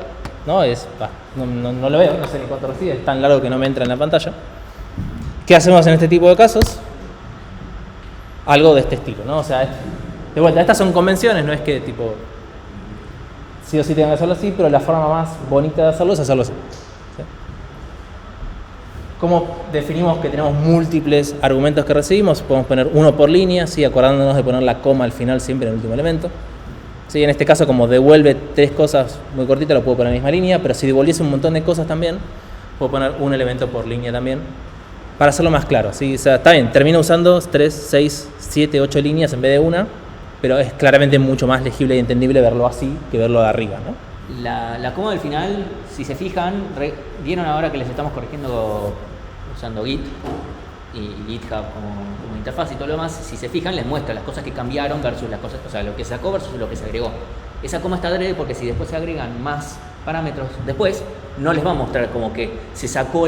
No lo veo, no sé ni cuánto recibe, es tan largo que no me entra en la pantalla. ¿Qué hacemos en este tipo de casos? Algo de este estilo, ¿no? O sea, de vuelta, estas son convenciones, no es que tipo sí o sí tengan que hacerlo así, pero la forma más bonita de hacerlo es hacerlo así. ¿Sí? ¿Cómo definimos que tenemos múltiples argumentos que recibimos? Podemos poner uno por línea, ¿sí? Acordándonos de poner la coma al final siempre en el último elemento. ¿Sí? En este caso, como devuelve 3 cosas muy cortitas, lo puedo poner en la misma línea, pero si devolviese un montón de cosas también, puedo poner un elemento por línea también, para hacerlo más claro. ¿Sí? O sea, está bien, termino usando 3, 6, 7, 8 líneas en vez de una, pero es claramente mucho más legible y entendible verlo así que verlo de arriba, ¿no? La coma del final, si se fijan, vieron ahora que les estamos corrigiendo usando Git y GitHub como interfaz y todo lo demás. Si se fijan, les muestra las cosas que cambiaron versus las cosas, o sea, lo que se sacó versus lo que se agregó. Esa coma está adrede porque si después se agregan más parámetros después, no les va a mostrar como que se sacó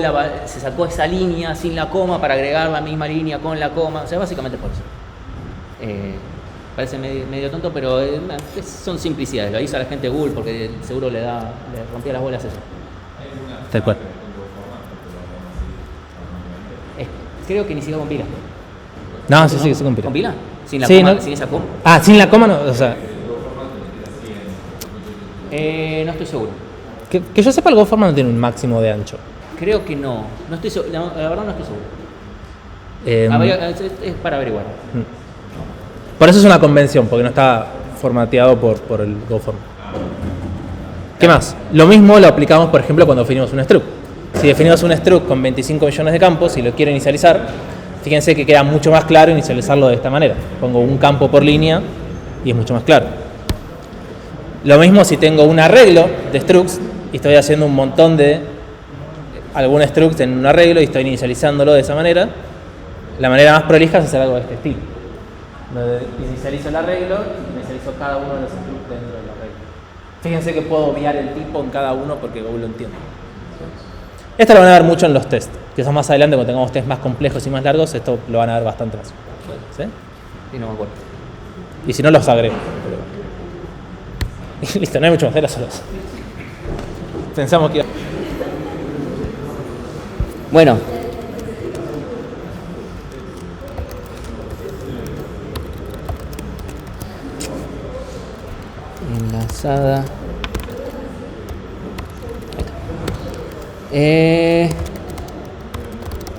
esa línea sin la coma para agregar la misma línea con la coma. O sea, básicamente por eso. Parece medio tonto, pero son simplicidades. Lo hizo a la gente de Google porque seguro le rompía las bolas eso. Tal cual. Creo que ni siquiera compila. No, sí, se compila. ¿Compila? Sin la Sí, coma, no. sin esa coma. Ah, sin la coma no, o sea, No estoy seguro. que yo sepa, el GoFormat no tiene un máximo de ancho. Creo que no. No estoy seguro. La verdad no estoy seguro. Es para averiguar. Por eso es una convención, porque no está formateado por el GoFormat. ¿Qué más? Lo mismo lo aplicamos, por ejemplo, cuando definimos un struct. Si definimos un struct con 25 millones de campos y lo quiero inicializar, fíjense que queda mucho más claro inicializarlo de esta manera. Pongo un campo por línea y es mucho más claro. Lo mismo si tengo un arreglo de structs y estoy haciendo un montón de algún struct en un arreglo y estoy inicializándolo de esa manera. La manera más prolija es hacer algo de este estilo. Inicializo el arreglo y inicializo cada uno de los structs dentro del arreglo. Fíjense que puedo obviar el tipo en cada uno porque Go lo entiende. Esto lo van a ver mucho en los tests. Quizás más adelante, cuando tengamos tests más complejos y más largos, esto lo van a ver bastante más. ¿Sí? Sí, no me acuerdo. Y si no, los agrego. Y listo, no hay mucho más, era solo eso. Pensamos que iba. Bueno. Enlazada.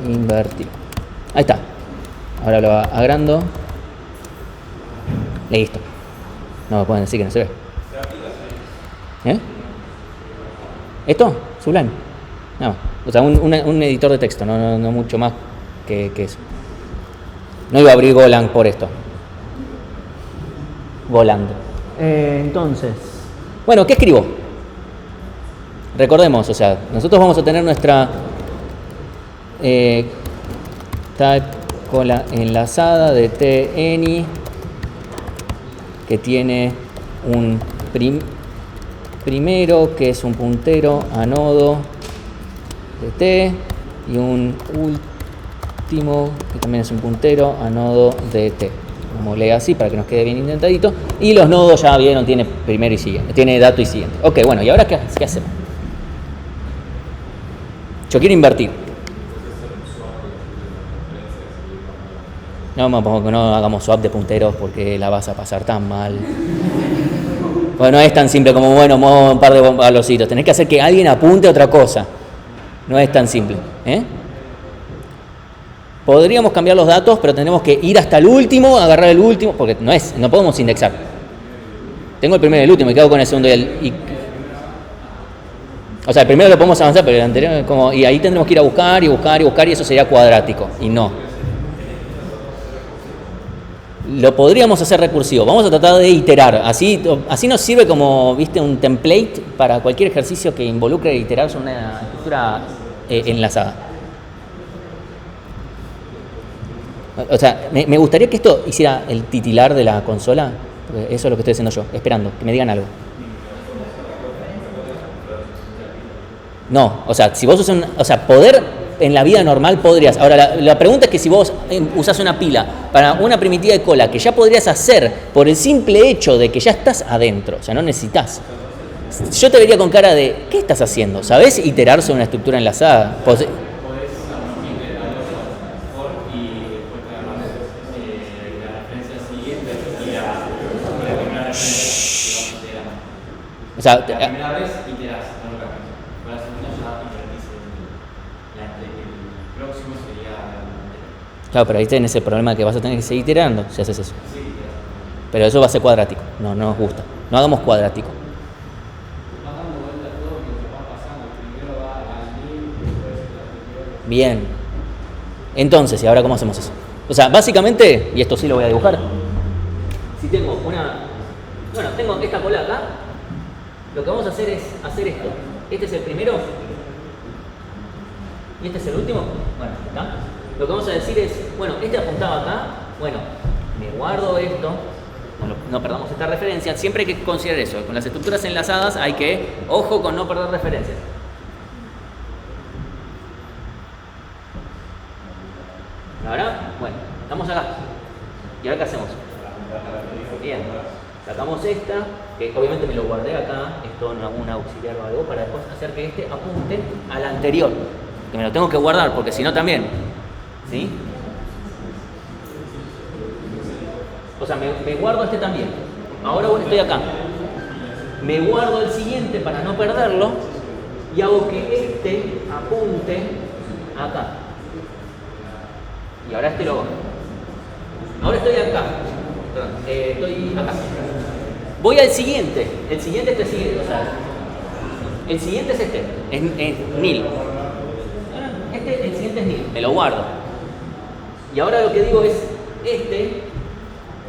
Invertir. Ahí está. Ahora lo agrando. Listo. No me pueden decir que no se ve. ¿Esto? Sublime. No. O sea, un editor de texto, no mucho más que eso. No iba a abrir Golang por esto. Golang. Entonces. Bueno, ¿qué escribo? Recordemos, o sea, nosotros vamos a tener nuestra tag con la enlazada de tAny que tiene un primero que es un puntero a nodo de t y un último que también es un puntero a nodo de t. Como lee así para que nos quede bien indentadito. Y los nodos ya vieron, tiene primero y siguiente, tiene dato y siguiente. Ok, bueno, ¿y ahora qué hacemos? Yo quiero invertir. No hagamos swap de punteros porque la vas a pasar tan mal. Bueno, no es tan simple como, bueno, muevo un par de balocitos. Tenés que hacer que alguien apunte a otra cosa. No es tan simple. Podríamos cambiar los datos, pero tenemos que ir hasta el último, agarrar el último, porque no podemos indexar. Tengo el primero y el último y quedo con el segundo o sea, el primero lo podemos avanzar, pero el anterior y ahí tendremos que ir a buscar y eso sería cuadrático. Y no. Lo podríamos hacer recursivo. Vamos a tratar de iterar. Así nos sirve como, viste, un template para cualquier ejercicio que involucre iterar sobre una estructura enlazada. O sea, me gustaría que esto hiciera el titilar de la consola, porque eso es lo que estoy haciendo yo, esperando, que me digan algo. No, o sea, si vos usas poder en la vida normal podrías. Ahora, la pregunta es que si vos usás una pila para una primitiva de cola que ya podrías hacer por el simple hecho de que ya estás adentro, o sea, no necesitas. Yo te vería con cara de, ¿qué estás haciendo? ¿Sabés iterar sobre una estructura enlazada? O sea, la primera vez iterás, no lo cambias. Con la segunda ya invertís el próximo sería el... Claro, pero ahí tenés el problema de que vas a tener que seguir iterando si haces eso. Sí, Pero eso va a ser cuadrático, no nos gusta. No hagamos cuadrático. vas dando vueltas todo mientras vas pasando. Primero va al NIL, después la anterior. Bien. Entonces, ¿y ahora cómo hacemos eso? O sea, básicamente, y esto sí lo voy a dibujar. Si tengo tengo esta cola acá, lo que vamos a hacer es hacer esto. Este es el primero y este es el último. Bueno, ¿está? Lo que vamos a decir es, bueno, este apuntaba acá, bueno, me guardo esto, no perdamos esta referencia. Siempre hay que considerar eso. Con las estructuras enlazadas hay que, ojo con no perder referencias. Ahora, bueno, estamos acá. ¿Y ahora qué hacemos? Bien, sacamos esta, que obviamente me lo guardé acá, esto en algún auxiliar o algo, para después hacer que este apunte al anterior. Que me lo tengo que guardar, porque si no también. ¿Sí? O sea, me guardo este también. Ahora estoy acá. Me guardo el siguiente para no perderlo y hago que este apunte acá. Y ahora este lo hago. Ahora estoy acá. Perdón, estoy acá. Voy al siguiente. El siguiente es este siguiente. O sea, el siguiente es este. Es nil. El siguiente es nil. Me lo guardo. Y ahora lo que digo es este.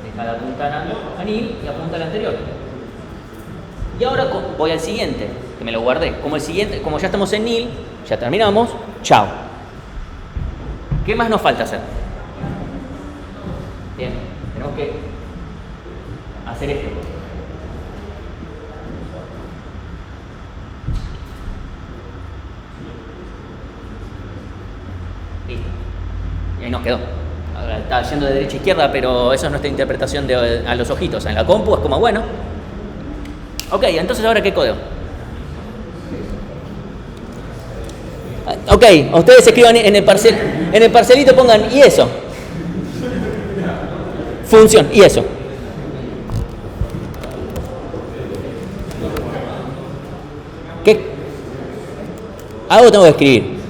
Deja de apuntar a nil y apunta al anterior. Y ahora voy al siguiente, que me lo guardé. Como ya estamos en nil, ya terminamos. Chao. ¿Qué más nos falta hacer? Bien, tenemos que hacer esto. Listo. Y ahí nos quedó. Ahora está yendo de derecha a izquierda, pero eso es nuestra interpretación a los ojitos. En la compu es como, bueno. Ok, entonces ahora ¿qué código? Ok, ustedes escriban en el parcelito, pongan y eso. Función, y eso. ¿Qué? Algo tengo que escribir.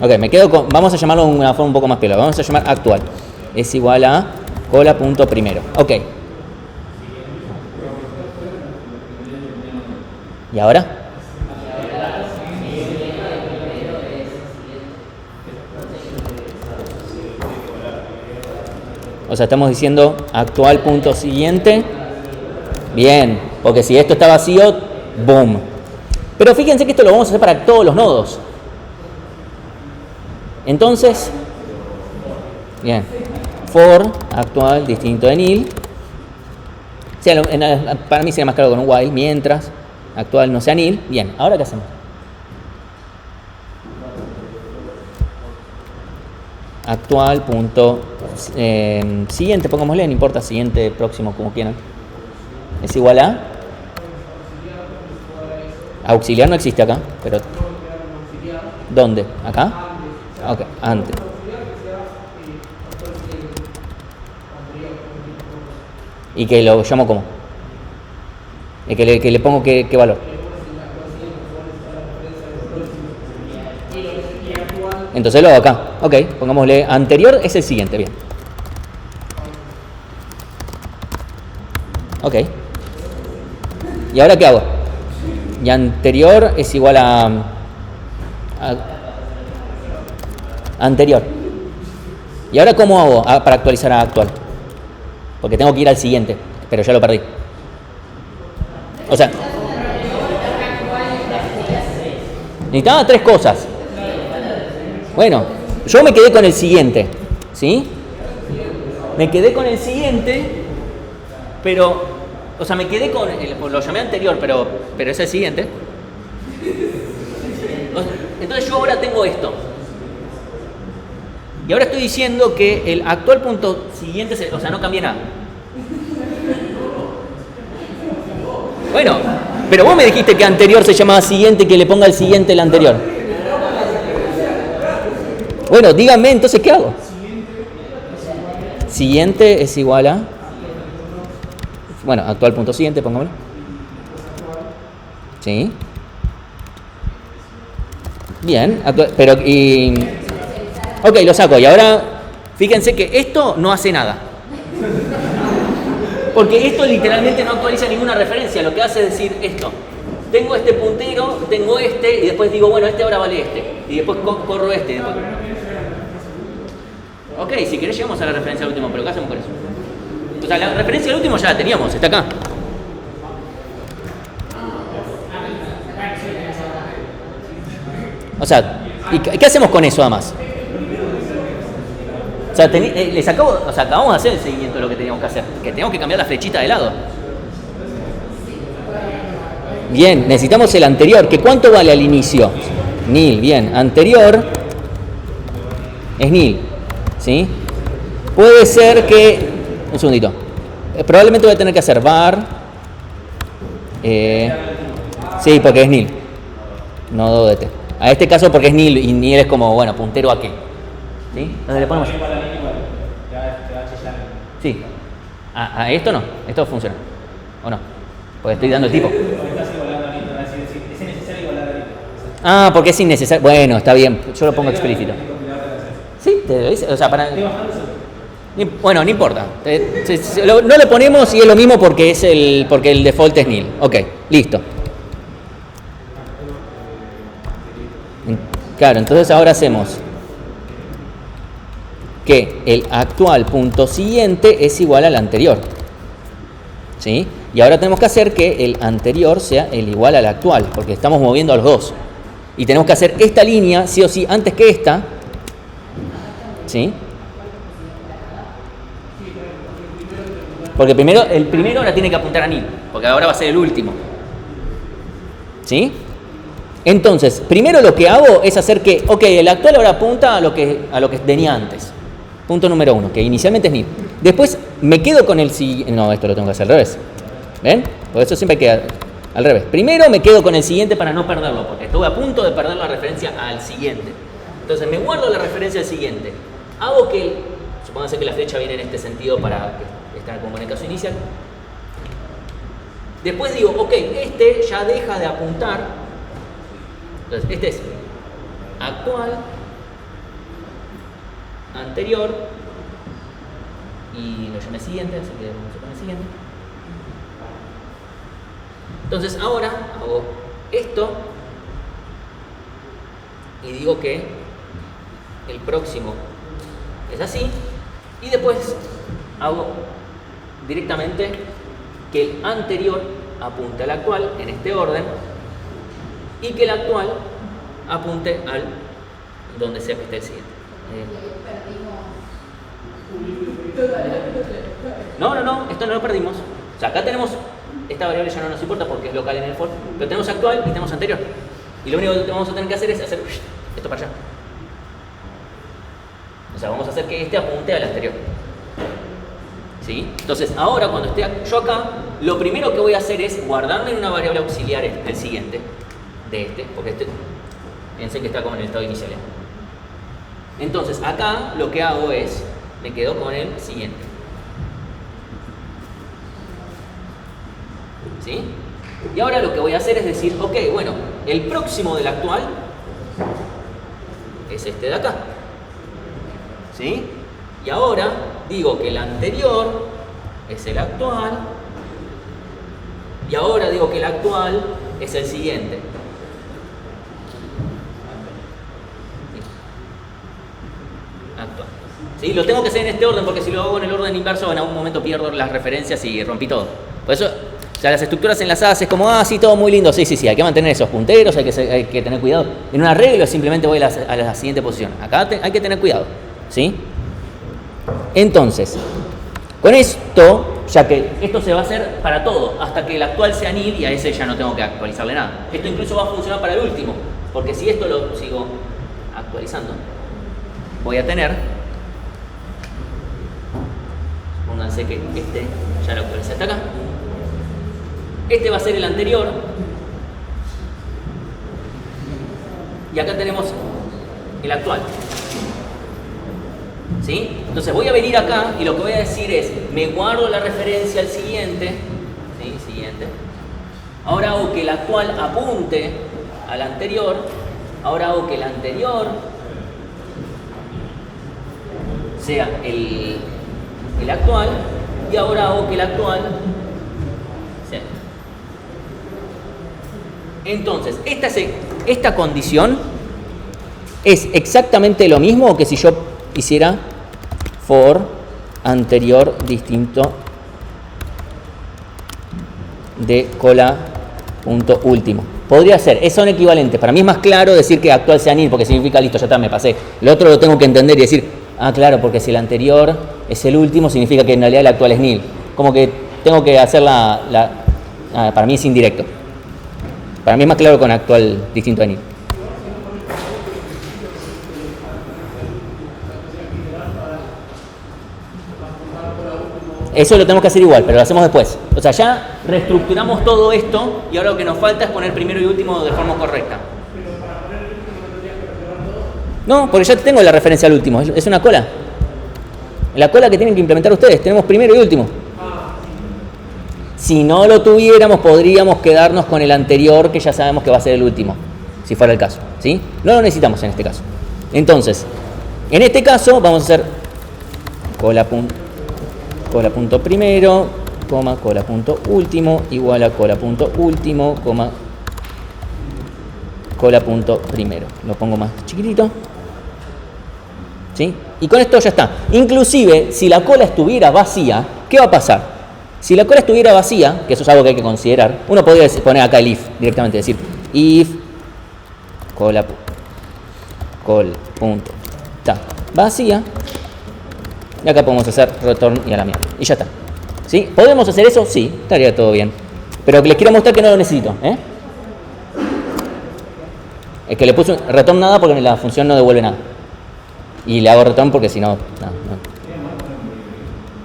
Ok, me quedo con, vamos a llamarlo de una forma un poco más piola. Vamos a llamar actual. Es igual a cola.primero. Ok. ¿Y ahora? O sea, estamos diciendo actual punto siguiente. Bien, porque si esto está vacío, boom. Pero fíjense que esto lo vamos a hacer para todos los nodos. Entonces, bien, for actual distinto de nil. O sea, para mí sería más claro con un while, mientras actual no sea nil. Bien, ¿ahora qué hacemos? Actual punto siguiente, pongámosle, no importa, siguiente, próximo, como quieran. Es igual a auxiliar no existe acá, pero ¿dónde? ¿Acá? Ok, antes. ¿Y que lo llamo cómo? ¿Y que le pongo qué valor? Entonces lo hago acá. Ok, pongámosle anterior es el siguiente, bien. Ok. ¿Y ahora qué hago? Y anterior es igual a anterior. ¿Y ahora cómo hago para actualizar a actual? Porque tengo que ir al siguiente, pero ya lo perdí. O sea, necesitaba tres cosas. Bueno, yo me quedé con el siguiente, ¿sí? Me quedé con el siguiente, pero, o sea, me quedé con, lo llamé anterior, pero es el siguiente. Entonces yo ahora tengo esto. Y ahora estoy diciendo que el actual punto siguiente, o sea, no cambia nada. Bueno, pero vos me dijiste que anterior se llamaba siguiente y que le ponga el siguiente el anterior. Bueno, díganme entonces, ¿qué hago? Siguiente es igual a... Bueno, actual punto siguiente, pongámoslo. ¿Sí? Bien, pero... Ok, lo saco. Y ahora, fíjense que esto no hace nada. Porque esto literalmente no actualiza ninguna referencia. Lo que hace es decir esto. Tengo este puntero, tengo este, y después digo, bueno, este ahora vale este. Y después corro este. Después... Ok, si querés llegamos a la referencia al último, pero ¿qué hacemos con eso? O sea, la referencia al último ya la teníamos, está acá. O sea, ¿y qué hacemos con eso además? O sea, acabamos de hacer el seguimiento de lo que teníamos que hacer. Que teníamos que cambiar la flechita de lado. Bien, necesitamos el anterior. ¿Que cuánto vale al inicio? Nil, bien. Anterior es nil. ¿Sí? Puede ser que... Un segundito. Probablemente voy a tener que hacer var. Sí, porque es nil. No dodt. A este caso porque es nil y nil es como, bueno, puntero a qué. ¿Sí? Entonces le ponemos... Sí. A esto no. Esto funciona. ¿O no? Porque estoy dando el tipo. Ah, porque es innecesario. Bueno, está bien. Yo lo pongo explícito. Sí, te lo dice. O sea, para... Bueno, no importa. No lo ponemos y es lo mismo porque el default es nil. Ok, listo. Claro, entonces ahora hacemos que el actual punto siguiente es igual al anterior. ¿Sí? Y ahora tenemos que hacer que el anterior sea el igual al actual, porque estamos moviendo a los dos. Y tenemos que hacer esta línea, sí o sí, antes que esta. ¿Sí? Porque el primero ahora tiene que apuntar a nil, porque ahora va a ser el último. ¿Sí? Entonces, primero lo que hago es hacer que, ok, el actual ahora apunta a lo que venía antes. Punto número 1, que inicialmente es nil. Después me quedo con el siguiente. No, esto lo tengo que hacer al revés. ¿Ven? Por eso siempre queda al revés. Primero me quedo con el siguiente para no perderlo, porque estuve a punto de perder la referencia al siguiente. Entonces me guardo la referencia al siguiente. Hago que, supóngase que la flecha viene en este sentido para estar como en el caso inicial. Después digo, ok, este ya deja de apuntar. Entonces, este es actual, anterior, y lo llamé siguiente, así que vamos a poner siguiente. Entonces ahora hago esto y digo que el próximo es así, y después hago directamente que el anterior apunte al actual en este orden y que el actual apunte al donde sea que esté el siguiente. No, esto no lo perdimos. O sea, acá tenemos, esta variable ya no nos importa porque es local en el for, pero tenemos actual y tenemos anterior. Y lo único que vamos a tener que hacer es hacer esto para allá. O sea, vamos a hacer que este apunte al anterior. ¿Sí? Entonces, ahora cuando esté yo acá, lo primero que voy a hacer es guardarme en una variable auxiliar el siguiente, de este, porque piensen que está como en el estado inicial. Entonces, acá lo que hago es, me quedo con el siguiente. ¿Sí? Y ahora lo que voy a hacer es decir, ok, bueno, el próximo del actual es este de acá. ¿Sí? Y ahora digo que el anterior es el actual. Y ahora digo que el actual es el siguiente. Actual. ¿Sí? Lo tengo que hacer en este orden porque si lo hago en el orden inverso en algún momento pierdo las referencias y rompí todo. Por eso O sea, las estructuras enlazadas es como, sí, todo muy lindo, sí, hay que mantener esos punteros, hay que tener cuidado. En un arreglo simplemente voy a la siguiente posición. Acá hay que tener cuidado, ¿sí? Entonces, con esto, ya que esto se va a hacer para todo, hasta que el actual sea nil y a ese ya no tengo que actualizarle nada. Esto incluso va a funcionar para el último, porque si esto lo sigo actualizando, voy a tener, pónganse que este ya lo actualicé hasta acá. Este va a ser el anterior. Y acá tenemos el actual. ¿Sí? Entonces voy a venir acá y lo que voy a decir es, me guardo la referencia al siguiente. ¿Sí? Siguiente. Ahora hago que el actual apunte al anterior. Ahora hago que el anterior sea el actual. Y ahora hago que el actual sea. Entonces, esta condición es exactamente lo mismo que si yo hiciera for anterior distinto de cola punto último. Podría ser, son equivalentes. Para mí es más claro decir que actual sea nil porque significa listo, ya está, me pasé. Lo otro lo tengo que entender y decir, claro, porque si el anterior es el último significa que en realidad el actual es nil. Como que tengo que hacer para mí es indirecto. Para mí es más claro con actual distinto a nil. Eso lo tenemos que hacer igual, pero lo hacemos después. O sea, ya reestructuramos todo esto y ahora lo que nos falta es poner primero y último de forma correcta. No, porque ya tengo la referencia al último, es una cola. La cola que tienen que implementar ustedes, tenemos primero y último. Si no lo tuviéramos, podríamos quedarnos con el anterior, que ya sabemos que va a ser el último, si fuera el caso, ¿sí? No lo necesitamos en este caso. Entonces, en este caso vamos a hacer cola punto primero, coma, cola punto último, igual a cola punto último, coma, cola punto primero. Lo pongo más chiquitito. ¿Sí? Y con esto ya está. Inclusive, si la cola estuviera vacía, ¿qué va a pasar? Si la cola estuviera vacía, que eso es algo que hay que considerar, uno podría poner acá el if directamente, decir if cola punto está vacía, y acá podemos hacer return y a la mierda, y ya está. ¿Sí? ¿Podemos hacer eso? Sí, estaría todo bien. Pero les quiero mostrar que no lo necesito. Es que le puse return nada porque la función no devuelve nada. Y le hago return porque si no,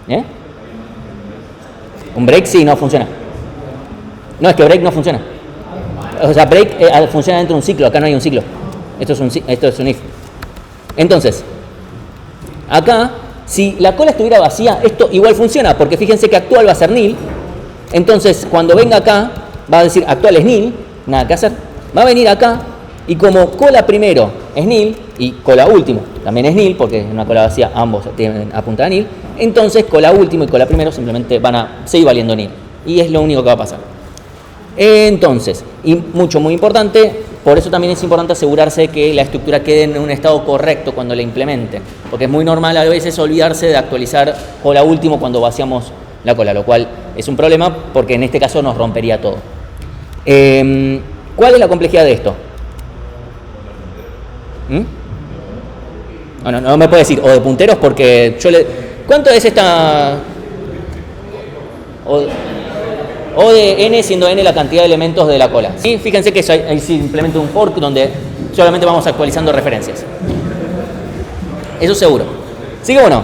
no. Un break sí, no funciona. No, es que break no funciona. O sea, break funciona dentro de un ciclo. Acá no hay un ciclo. Esto es un if. Entonces, acá, si la cola estuviera vacía, esto igual funciona, porque fíjense que actual va a ser nil. Entonces, cuando venga acá, va a decir actual es nil, nada que hacer. Va a venir acá, y como cola primero es nil, y cola último también es nil, porque en una cola vacía ambos apuntan a nil, entonces cola último y cola primero simplemente van a seguir valiendo nil. Y es lo único que va a pasar. Entonces, y muy importante, por eso también es importante asegurarse que la estructura quede en un estado correcto cuando la implementen, porque es muy normal a veces olvidarse de actualizar cola último cuando vaciamos la cola, lo cual es un problema porque en este caso nos rompería todo. ¿Cuál es la complejidad de esto? No me puede decir, o de punteros porque ¿cuánto es esta? O de n siendo n la cantidad de elementos de la cola. ¿Sí? Fíjense que hay simplemente un fork donde solamente vamos actualizando referencias. Eso seguro. ¿Sigue o no?